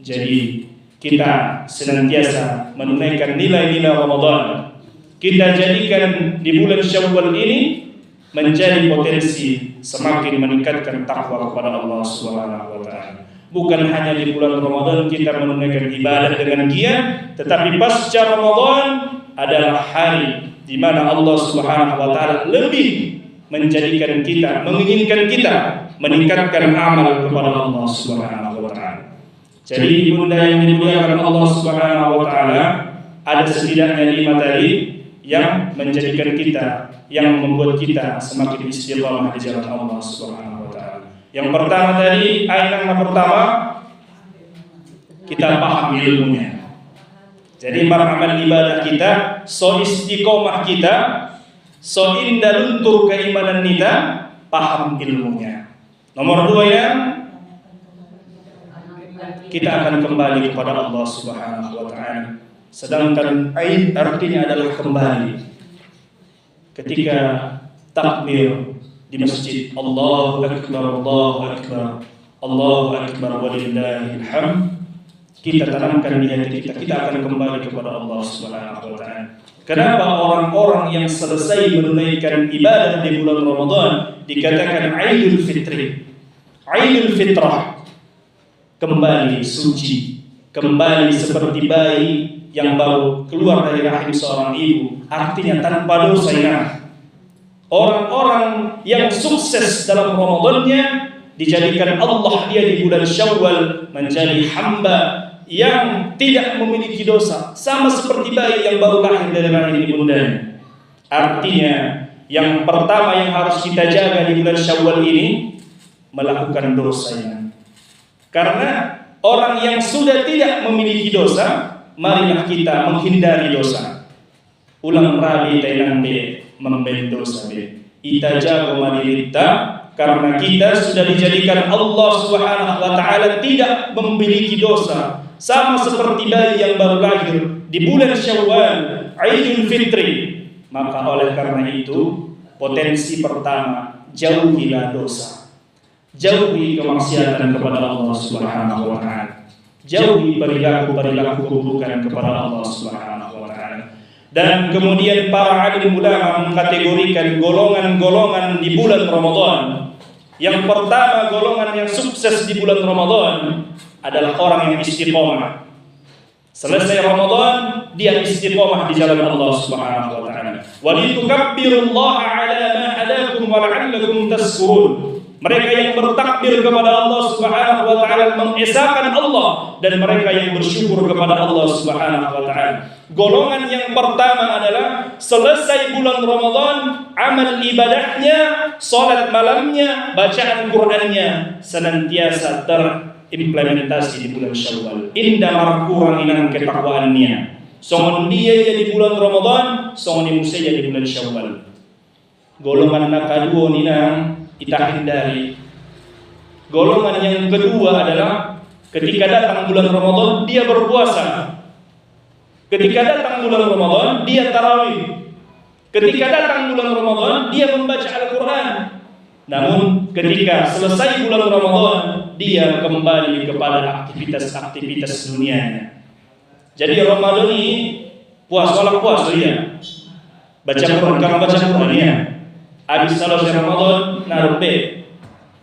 A: Jadi kita senantiasa menunaikan nilai-nilai Ramadan. Kita jadikan di bulan Syawal ini menjadi potensi semakin meningkatkan takwa kepada Allah Subhanahu wa taala. Bukan hanya di bulan Ramadan kita menunaikan ibadah dengan giat, tetapi pasca Ramadan adalah hari di mana Allah Subhanahu wa taala lebih menjadikan kita, menginginkan kita meningkatkan amal kepada Allah Subhanahu wa taala. Jadi ibunda yang dimuliakan Allah Subhanahu wa taala, ada setidaknya 5 tadi yang menjadikan kita, yang membuat kita semakin istiqamah di jalan Allah Subhanahu wa taala. Yang pertama tadi, yang pertama kita paham ilmunya. Jadi amal ibadah kita, so istiqomah kita, so indah luntur keimanan kita, paham ilmunya. Nomor 2 ya, kita akan kembali kepada Allah Subhanahu wa taala. Sedangkan aid artinya adalah kembali. Ketika takbir di masjid, Allahu Akbar, Allahu Akbar, Allahu Akbar walillahil hamd, kita tanamkan di hati kita, kita akan kembali kepada Allah Subhanahu wa taala. Kenapa orang-orang yang selesai menunaikan ibadah di bulan Ramadan dikatakan Aidul Fitri? Aidul Fitrah, kembali suci, kembali seperti bayi yang baru keluar dari rahim seorang ibu, artinya tanpa dosa. Orang-orang yang sukses dalam Ramadannya dijadikan Allah dia di bulan Syawal menjadi hamba yang tidak memiliki dosa, sama seperti bayi yang baru lahir dari rahim ibundanya. Artinya yang pertama yang harus kita jaga di bulan Syawal ini melakukan dosanya. Karena orang yang sudah tidak memiliki dosa, marilah kita menghindari dosa. Ulang rabi tenang be membeli dosa be. Ita jago madirita, karena kita sudah dijadikan Allah Subhanahu wa taala tidak memiliki dosa, sama seperti bayi yang baru lahir di bulan Syawal, Aidul Fitri. Maka oleh karena itu, potensi pertama, jauhilah dosa. Jauhi kemaksiatan kepada Allah Subhanahu wa taala. Jauhi perilaku-perilaku keburukan kepada Allah Subhanahu wa taala. Dan kemudian para alim ulama mengkategorikan golongan-golongan di bulan Ramadan. Yang pertama, golongan yang sukses di bulan Ramadan adalah orang yang istiqomah. Selesai Ramadan, dia istiqomah di jalan Allah Subhanahu wa taala. Wa litukabbirullaha ala ma hadakum wa la'allakum tashkurun. Mereka yang bertakbir kepada Allah Subhanahu wa taala, mengesahkan Allah, dan mereka yang bersyukur kepada Allah Subhanahu wa taala. Golongan yang pertama adalah selesai bulan Ramadan, amal ibadahnya, salat malamnya, bacaan Qur'annya senantiasa terimplementasi di bulan Syawal. Indah markurang inang ketakwaannya. Songon dia di bulan Ramadan, songon musaya di bulan Syawal. Golongan nakadua ninang kita hindari. Golongan yang kedua adalah ketika datang bulan Ramadan dia berpuasa. Ketika datang bulan Ramadan dia tarawih. Ketika datang bulan Ramadan dia membaca Al-Quran. Namun ketika selesai bulan Ramadan dia kembali kepada aktivitas-aktivitas dunianya. Jadi Ramadan ini puasa dia. Baca Quran, kamu baca Quran ya. Habis selesai Ramadan narbe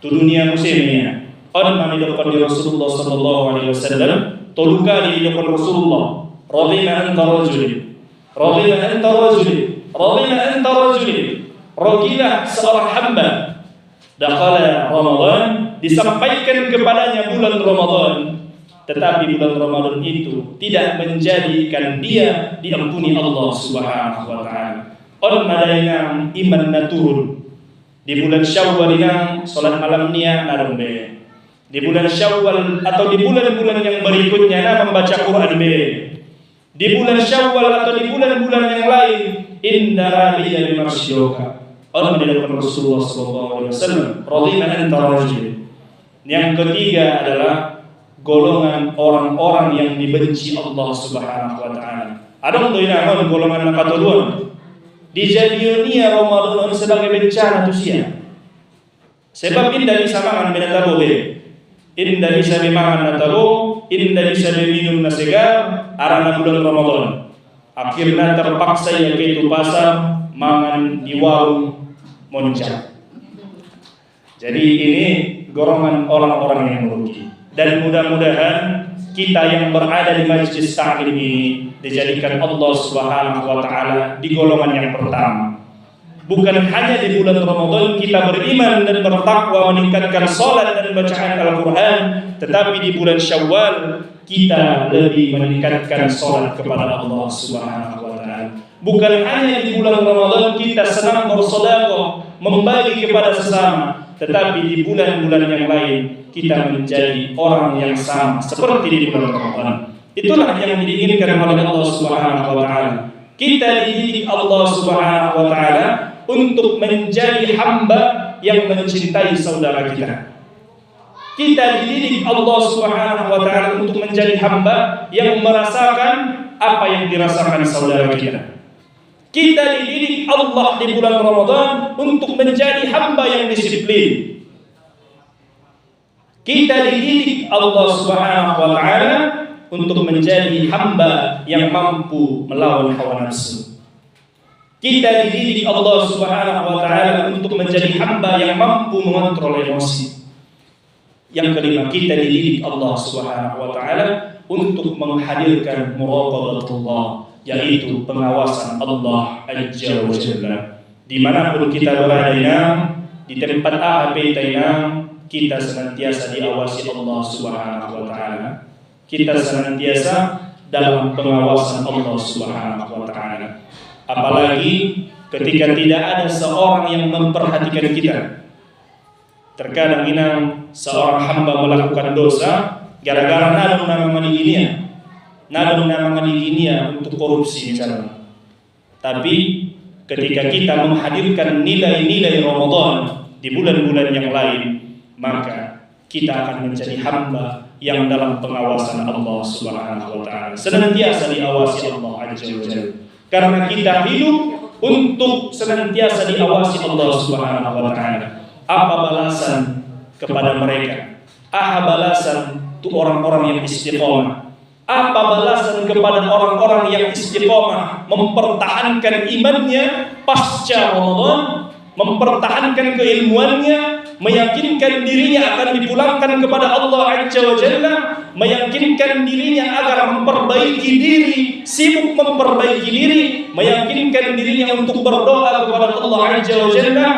A: tu dunia musimnya. Orang mami dapat di Rasulullah sallallahu alaihi wasallam, toluka di depan Rasulullah. Radina anta rajul. Radina anta rajul. Radina anta rajul. Ragilah seorang hamba. Dakhala Ramadan, disampaikan kepadanya bulan Ramadan. Tetapi bulan Ramadan itu tidak menjadikan dia diampuni Allah Subhanahu wa taala. On madayang iman naturun. Di bulan Syawal inang salat malam nia narumbe. Di bulan Syawal atau di bulan-bulan yang berikutnya na membaca Quran be. Di bulan Syawal atau di bulan-bulan yang lain inna rabiya limasyidoka. On madayang Rasulullah sallallahu alaihi wasallam, radina anta rajul. Yang ketiga adalah golongan orang-orang yang dibenci Allah Subhanahu wa taala. Ada untuk ini golongan nakatuluan. Dijadinya Ramadan sebagai bencana tusia. Sebab indah bisa makan binataro be. Indah bisa makan nataro, indah bisa minum nasegar, arana bulan Ramadan. Akhirnya terpaksa ya ke itu pasar mangan di warung monjak. Jadi ini golongan orang-orang yang merugi. Dan mudah-mudahan kita yang berada di majlis taklim ini dijadikan Allah Subhanahu wa taala di golongan yang pertama. Bukan hanya di bulan Ramadan kita beriman dan bertakwa meningkatkan salat dan bacaan Al-Qur'an, tetapi di bulan Syawal kita lebih meningkatkan salat kepada Allah Subhanahu wa taala. Bukan hanya di bulan Ramadan kita senang bersedekah, membagi kepada sesama, tetapi di bulan-bulan yang lain kita menjadi orang yang sama seperti di bulan Ramadan. Itulah yang diinginkan oleh Allah Subhanahu wa taala. Kita dididik Allah Subhanahu wa taala untuk menjadi hamba yang mencintai saudara kita. Kita dididik Allah Subhanahu wa taala untuk menjadi hamba yang merasakan apa yang dirasakan saudara kita. Kita dididik Allah di bulan Ramadan untuk menjadi hamba yang disiplin. Kita dididik Allah Subhanahu wa taala untuk menjadi hamba yang mampu melawan hawa nafsu. Kita dididik Allah Subhanahu wa taala untuk menjadi hamba yang mampu mengontrol emosi. Yang kelima, kita dididik Allah Subhanahu wa taala untuk menghadirkan muraqabatullah, yaitu pengawasan Allah Azza wa Jalla. Dimanapun kita berada, di tempat A, B, kita senantiasa diawasi Allah Subhanahu wa taala. Kita senantiasa dalam pengawasan Allah Subhanahu wa taala. Apalagi ketika tidak ada seorang yang memperhatikan kita. Terkadang inang seorang hamba melakukan dosa gara-gara nadung nama maniginia untuk korupsi misalnya. Tapi ketika kita menghadirkan nilai-nilai Ramadan di bulan-bulan yang lain, maka kita akan menjadi hamba yang dalam pengawasan Allah Subhanahu wa taala. Senantiasa diawasi Allah Azza wa Jalla. Karena kita hidup untuk senantiasa diawasi Allah Subhanahu wa taala. Apa balasan kepada mereka? Apa balasan untuk orang-orang yang istiqomah? Apa balasan kepada orang-orang yang istiqomah mempertahankan imannya pasca Ramadan, mempertahankan keilmuannya, meyakinkan dirinya akan dipulangkan kepada Allah Azza wa Jalla, meyakinkan dirinya agar memperbaiki diri, sibuk memperbaiki diri, meyakinkan dirinya untuk berdoa kepada Allah Azza wa Jalla.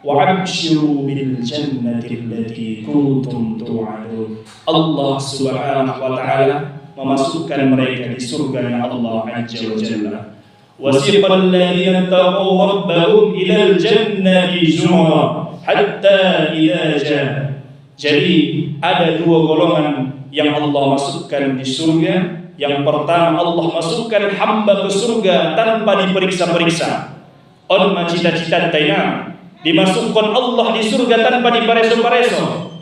A: Wa abshiru bil jannati allati kuntum tu'adun. Allah Subhanahu wa taala memasukkan mereka di surganya Allah Azza wa Jalla. Wasiqal ladzina taqaw rabbahum ilal jannati zumara hatta idza jaa. Jadi ada dua golongan yang Allah masukkan di surga. Yang pertama, Allah masukkan hamba ke surga tanpa diperiksa-periksa. On cita-cita taina dimasukkan Allah di surga tanpa dipareso-pareso.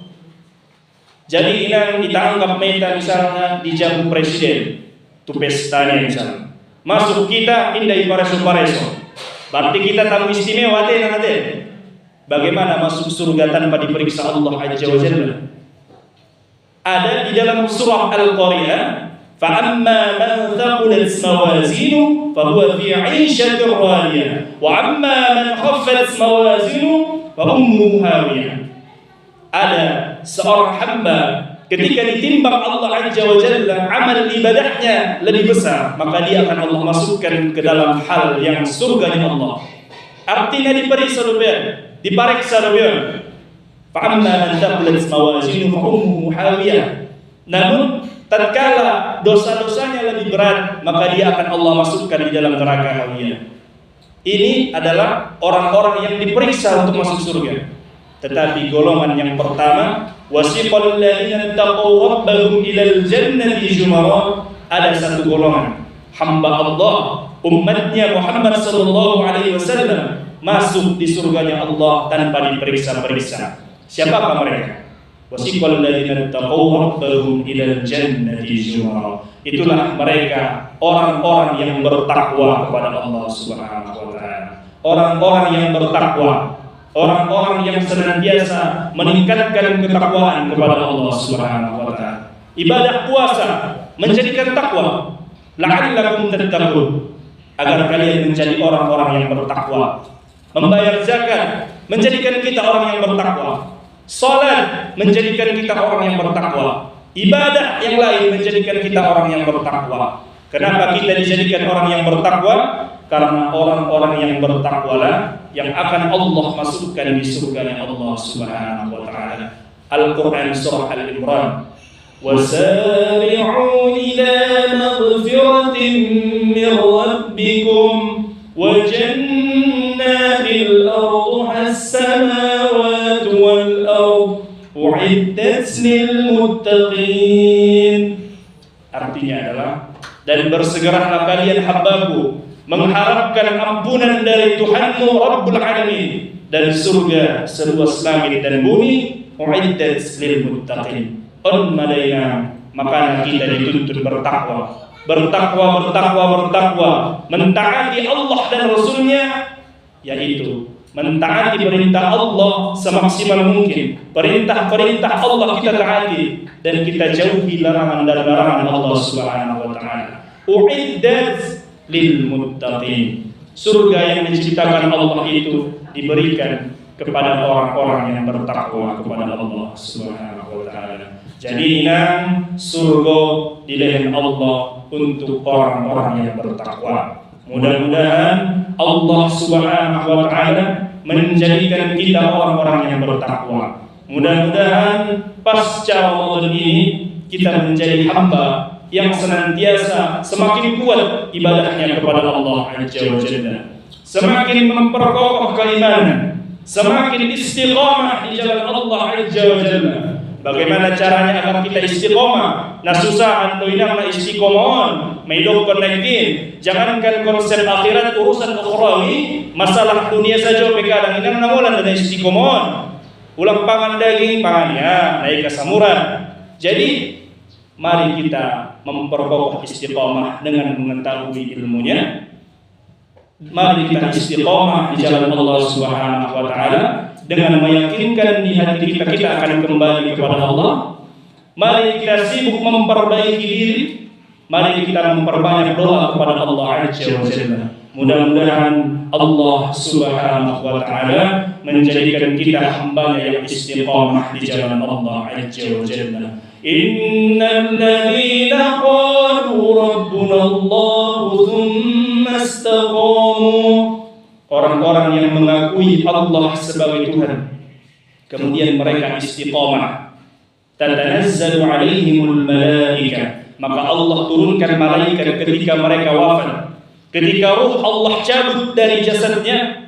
A: Jadi inang kita anggap meta misalnya di jamu presiden, tu pestanya misalnya. Masuk kita indai pareso-pareso. Berarti kita tamu istimewa nanti. Bagaimana masuk surga tanpa diperiksa Allah Azza wa Jalla? Ada di dalam surah Al-Qari'ah, فَأَمَّا مَنْ ثَقُلَتْ مَوَازِينُهُ فَهُوَ فِي عِيشَةٍ رَاضِيَةٍ وَأَمَّا مَنْ خَفَّتْ مَوَازِينُهُ فَأُمُّهُ هَاوِيَةٌ. Ada seorang hamba ketika ditimbang Allah Azza wa Jalla amal ibadahnya lebih besar, maka dia akan Allah masukkan ke dalam hal yang surganya Allah. Artinya diperiksa rupiah. فَأَمَّا مَنْ ثَقُلَتْ مَوَازِينُهُ فَأُمُّهُ هَاوِيَةٌ. Namun tatkala dosa-dosanya lebih berat, maka dia akan Allah masukkan di dalam neraka hawiyah. Ini adalah orang-orang yang diperiksa untuk masuk surga. Tetapi golongan yang pertama, wasiqal ladzina taqaw rabbahum ilal jannati zumara, ada satu golongan hamba Allah, umatnya Muhammad sallallahu alaihi wasallam masuk di surganya Allah tanpa diperiksa-periksa. Siapakah mereka? Wasiqal ladzina taqaw rabbahum ilal jannati zumara. Itulah mereka orang-orang yang bertakwa kepada Allah Subhanahu wa taala. Orang-orang yang bertakwa, orang-orang yang senantiasa meningkatkan ketakwaan kepada Allah Subhanahu wa taala. Ibadah puasa menjadikan takwa. La'allakum tattaqun, agar kalian menjadi orang-orang yang bertakwa. Membayar zakat menjadikan kita orang yang bertakwa. Salat menjadikan kita orang yang bertakwa. Ibadah yang lain menjadikan kita orang yang bertakwa. Kenapa kita dijadikan orang yang bertakwa? Karena orang-orang yang bertakwa lah yang akan Allah masukkan di surga Allah Subhanahu wa taala. Al-Qur'an surah Al-Imran. وَسَارِعُوا إِلَى مَغْفِرَةٍ مِّن رَّبِّكُمْ وَجَنَّاتٍ أَرْضُهَا السَّمَاوَاتُ وَالْأَرْضُ أُعِدَّتْ لِلْمُتَّقِينَ. Artinya adalah, dan bersegeralah kalian hambaku mengharapkan ampunan dari Tuhanmu Rabbul Alamin dan surga seluas langit dan bumi. Uiddat lil muttaqin. Maka kita dituntut bertakwa, mentaati Allah dan Rasulnya, yaitu mentaati perintah Allah semaksimal mungkin. Perintah-perintah Allah kita taati dan kita jauhi larangan dan larangan Allah Subhanahu wa taala. Uiddat lil muttaqin. Surga yang diciptakan Allah itu diberikan kepada orang-orang yang bertakwa kepada Allah Subhanahu wa taala. Jadi inang surga di leher Allah untuk orang-orang yang bertakwa. Mudah-mudahan Allah Subhanahu wa taala menjadikan kita orang-orang yang bertakwa. Mudah-mudahan pasca Ramadan ini kita menjadi hamba yang senantiasa semakin kuat ibadahnya kepada Allah Azza wa Jalla, semakin memperkokoh keimanan, semakin istiqamah di jalan Allah Azza wa Jalla. Bagaimana caranya agar kita istiqamah? Nasusah antoinang na istiqomahon, maidok konekin. Jangankan konsep akhirat, urusan ukhrawi, masalah dunia saja kadang inang namulan ada istiqomahon. Ulang pangan daging, pangannya naik kesamuran. Jadi mari kita memperkokoh istiqamah dengan mengetahui ilmunya. Mari kita istiqamah di jalan Allah Subhanahu wa taala dengan meyakinkan di hati kita akan kembali kepada Allah. Mari kita sibuk memperbaiki diri. Mari kita memperbanyak doa kepada Allah Azza wa Jalla. Mudah-mudahan Allah Subhanahu wa taala menjadikan kita hamba-Nya yang istiqamah di jalan Allah Azza wa Jalla. Innal ladzina qalu rabbuna Allah tsumma istaqamu. Orang-orang yang mengakui Allah sebagai Tuhan, kemudian mereka istiqamah, tatanazzalu alaihimul malaika, maka Allah turunkan malaikat ketika mereka wafat. Ketika ruh Allah cabut dari jasadnya,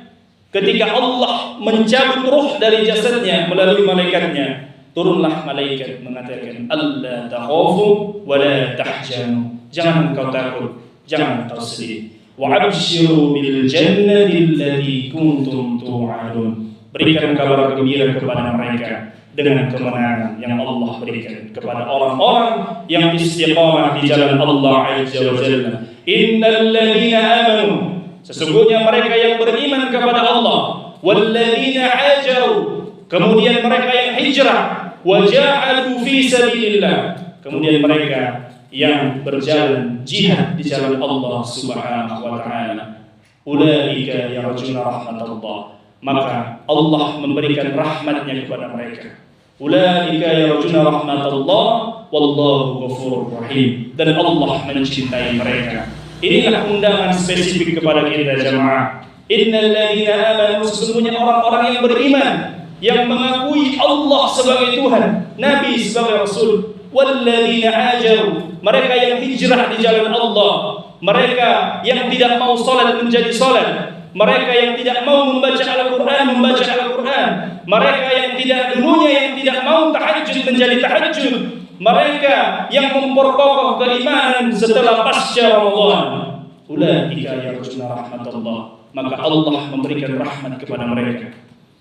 A: ketika Allah mencabut ruh dari jasadnya melalui malaikatnya, turunlah malaikat mengatakan, alla takhafu wa la tahzanu, jangan engkau takut, jangan engkau sedih. Wa'abshiru bil jannati allati kuntum tu'adun. Berikan kabar gembira kepada mereka dengan kemenangan yang Allah berikan kepada orang-orang yang istiqamah di jalan Allah Azza wa Jalla. Innal ladzina amanu, sesungguhnya mereka yang beriman kepada Allah, wal ladzina hajaru, kemudian mereka yang hijrah, wa jahadu fi sabilillah, kemudian mereka yang berjalan jihad di jalan Allah Subhanahu wa taala. Ulaika yarjuna rahmatullah, maka Allah memberikan rahmatnya kepada mereka. Ulaika yarjuna rahmatullah wallahu ghafurur rahim, dan Allah mencintai mereka. Inilah undangan spesifik kepada kita jemaah. Innal ladzina amanu, sesungguhnya orang-orang yang beriman yang mengakui Allah sebagai Tuhan, Nabi sebagai Rasul, walladzina hajaru, mereka yang hijrah di jalan Allah, mereka yang tidak mau salat menjadi salat, mereka yang tidak mau membaca Al-Qur'an membaca Al-Qur'an, mereka yang tidak mau tahajud menjadi tahajud, mereka yang memperkokoh keimanan setelah pasca Ramadan. Ulaika yarjuna rahmatullah, maka Allah memberikan rahmat kepada mereka.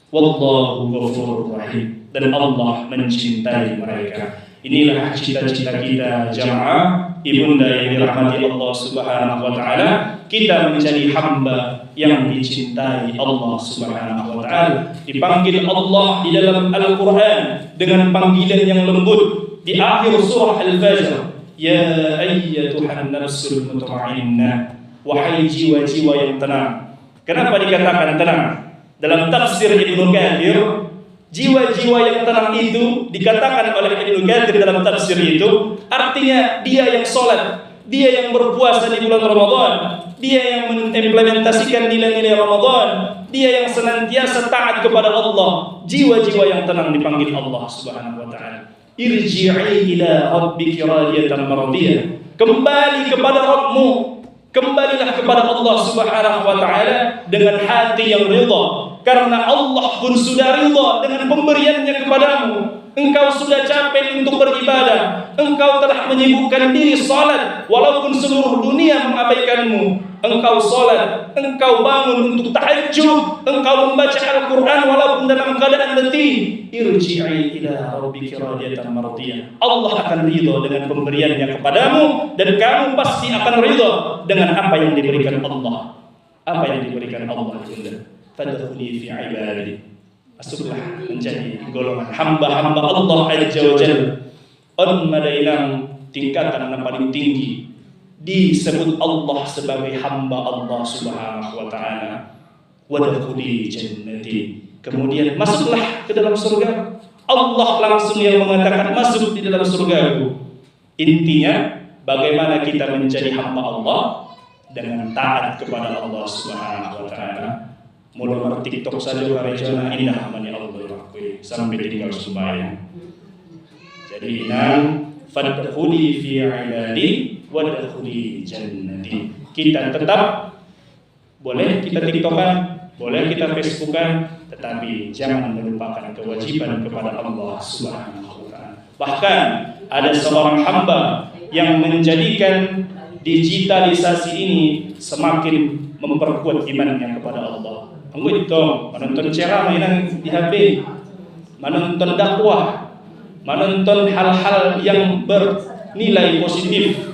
A: Wallahu ghafurur rahim, dan Allah mencintai mereka. Inilah cita-cita kita jamaah ibunda yang dirahmati Allah Subhanahu wa taala, kita menjadi hamba yang dicintai Allah Subhanahu wa taala. Dipanggil Allah di dalam Al-Qur'an dengan panggilan yang lembut di akhir surah Al-Fajr, ya ayyatuhan nafsul mutmainnah, wahai jiwa-jiwa yang tenang. Kenapa dikatakan tenang? Dalam tafsir Ibnu Katsir, Jiwa-jiwa yang tenang itu dikatakan oleh Ibnu Katsir dalam tafsir itu artinya dia yang sholat, dia yang berpuasa di bulan Ramadan, dia yang mengimplementasikan nilai-nilai Ramadan, dia yang senantiasa taat kepada Allah. Jiwa-jiwa yang tenang dipanggil Allah Subhanahu wa taala. Irji'i ila rabbiki radiyatan mardiyah. Kembali kepada Rabbmu, kembalilah kepada Allah Subhanahu wa taala dengan hati yang ridha. Karena Allah pun sudah ridha dengan pemberiannya kepadamu. Engkau sudah capek untuk beribadah, engkau telah menyibukkan diri salat walaupun seluruh dunia mengabaikanmu. Engkau salat, engkau bangun untuk tahajud, engkau membaca Al-Quran walaupun dalam keadaan letih. Irji'i ila rabbiki radiyatan mardiyah. Allah akan ridha dengan pemberiannya kepadamu dan kamu pasti akan ridha dengan apa yang diberikan Allah. Apa yang diberikan Allah Jalla. Fadkhuli fi ibadi. Masuklah menjadi golongan hamba-hamba Allah Azza wa Jalla. Madainang tingkatan yang paling tinggi disebut Allah sebagai hamba Allah Subhanahu wa taala. Wadkhuli jannati. Kemudian masuklah ke dalam surga. Allah langsung yang mengatakan masuk di dalam surgaku. Intinya bagaimana kita menjadi hamba Allah dengan taat kepada Allah Subhanahu wa taala. Mulai TikTok saja karejana indah mani Allah rakui sampai tinggal sembahyang. Jadi inang fadkhuli fi ibadi wadkhuli jannati. Kita tetap boleh kita TikTokan, boleh kita Facebookan, tetapi jangan melupakan kewajiban kepada Allah Subhanahu wa taala. Bahkan ada seorang hamba yang menjadikan digitalisasi ini semakin memperkuat imannya kepada Allah. Anggo itu menonton ceramah yang di HP, menonton dakwah, menonton hal-hal yang bernilai positif.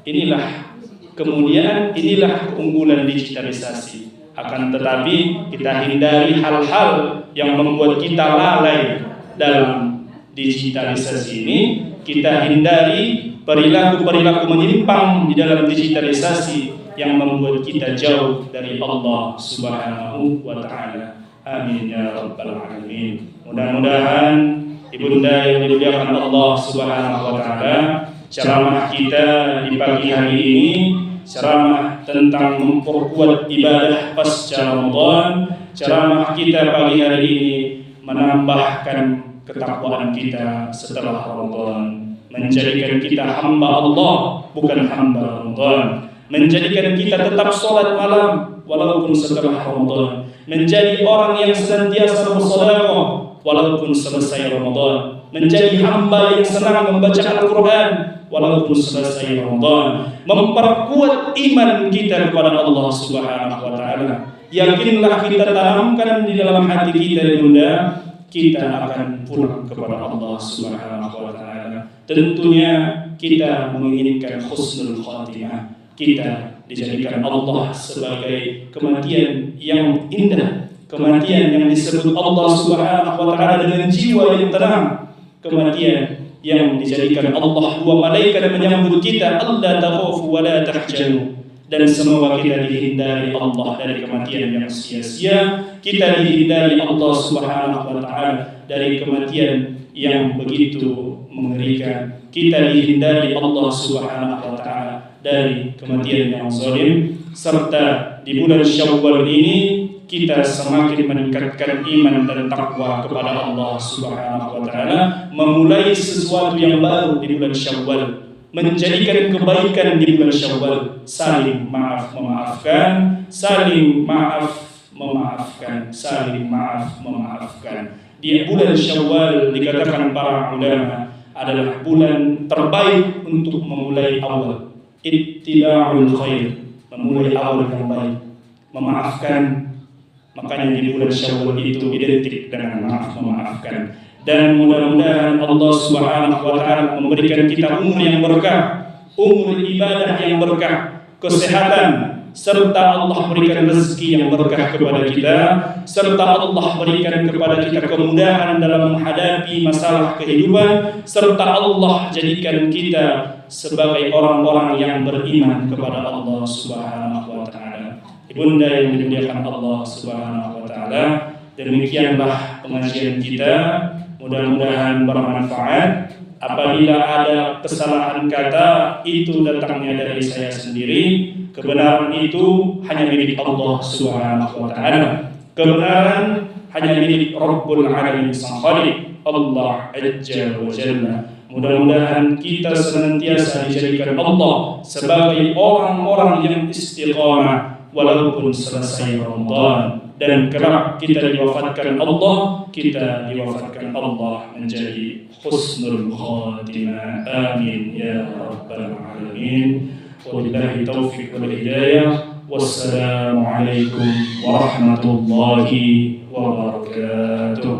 A: Inilah kemuliaan, inilah keunggulan digitalisasi. Akan tetapi kita hindari hal-hal yang membuat kita lalai dalam digitalisasi ini. Kita hindari perilaku-perilaku menyimpang di dalam digitalisasi yang membuat kita jauh dari Allah Subhanahu wa taala. Amin ya rabbal alamin. Mudah-mudahan ibunda yang dimuliakan Allah Subhanahu wa taala, ceramah kita di pagi hari ini ceramah tentang memperkuat ibadah pasca Ramadan. Ceramah kita pagi hari ini menambahkan ketakwaan kita setelah Ramadan, menjadikan kita hamba Allah bukan hamba Ramadan, menjadikan kita tetap sholat malam walaupun setelah Ramadan, menjadi orang yang senantiasa bersedekah walaupun selesai Ramadan, menjadi hamba yang senang membaca Al-Quran walaupun selesai Ramadan, memperkuat iman kita kepada Allah Subhanahu wa taala. Yakinlah kita tanamkan di dalam hati kita Bunda, kita akan pulang kepada Allah Subhanahu wa taala. Tentunya kita menginginkan husnul khatimah. Kita dijadikan Allah sebagai kematian yang indah, kematian yang disebut Allah Subhanahu wa taala dengan jiwa yang tenang, kematian yang dijadikan Allah dua malaikat menyambut kita, alla takhafu wa la tahzanu. Dan semoga kita dihindari Allah dari kematian yang sia-sia, kita dihindari Allah Subhanahu wa taala dari kematian yang begitu mengerikan, kita dihindari Allah Subhanahu wa taala dari kematian yang zalim. Serta di bulan Syawal ini kita semakin meningkatkan iman dan takwa kepada Allah Subhanahu wa taala, memulai sesuatu yang baru di bulan Syawal, menjadikan kebaikan di bulan Syawal, saling maaf memaafkan, saling maaf memaafkan, saling maaf memaafkan. Di bulan Syawal dikatakan para ulama adalah bulan terbaik untuk memulai awal. Ittiba'ul khair, memulai awal yang baik, memaafkan. Makanya di bulan Syawal itu identik dengan maaf memaafkan. Dan mudah-mudahan Allah Subhanahu wa taala memberikan kita umur yang berkah, umur ibadah yang berkah, kesehatan, serta Allah berikan rezeki yang berkah kepada kita, serta Allah berikan kepada kita kemudahan dalam menghadapi masalah kehidupan, serta Allah jadikan kita sebagai orang-orang yang beriman kepada Allah Subhanahu wa taala. Ibunda yang dimuliakan Allah Subhanahu wa taala, demikianlah pengajian kita, mudah-mudahan bermanfaat. Apabila ada kesalahan kata, itu datangnya dari saya sendiri. Kebenaran itu hanya milik Allah Subhanahu wa taala. Kebenaran hanya milik Rabbul Alamin Sang Khaliq, Allah Azza wa Jalla. Mudah-mudahan kita senantiasa dijadikan Allah sebagai orang-orang yang istiqamah walaupun selesai Ramadan, dan kelak kita diwafatkan Allah, kita diwafatkan Allah menjadi husnul khatimah. Amin ya rabbal alamin. Wabillahi taufiq wal hidayah. Wassalamu alaikum warahmatullahi wabarakatuh.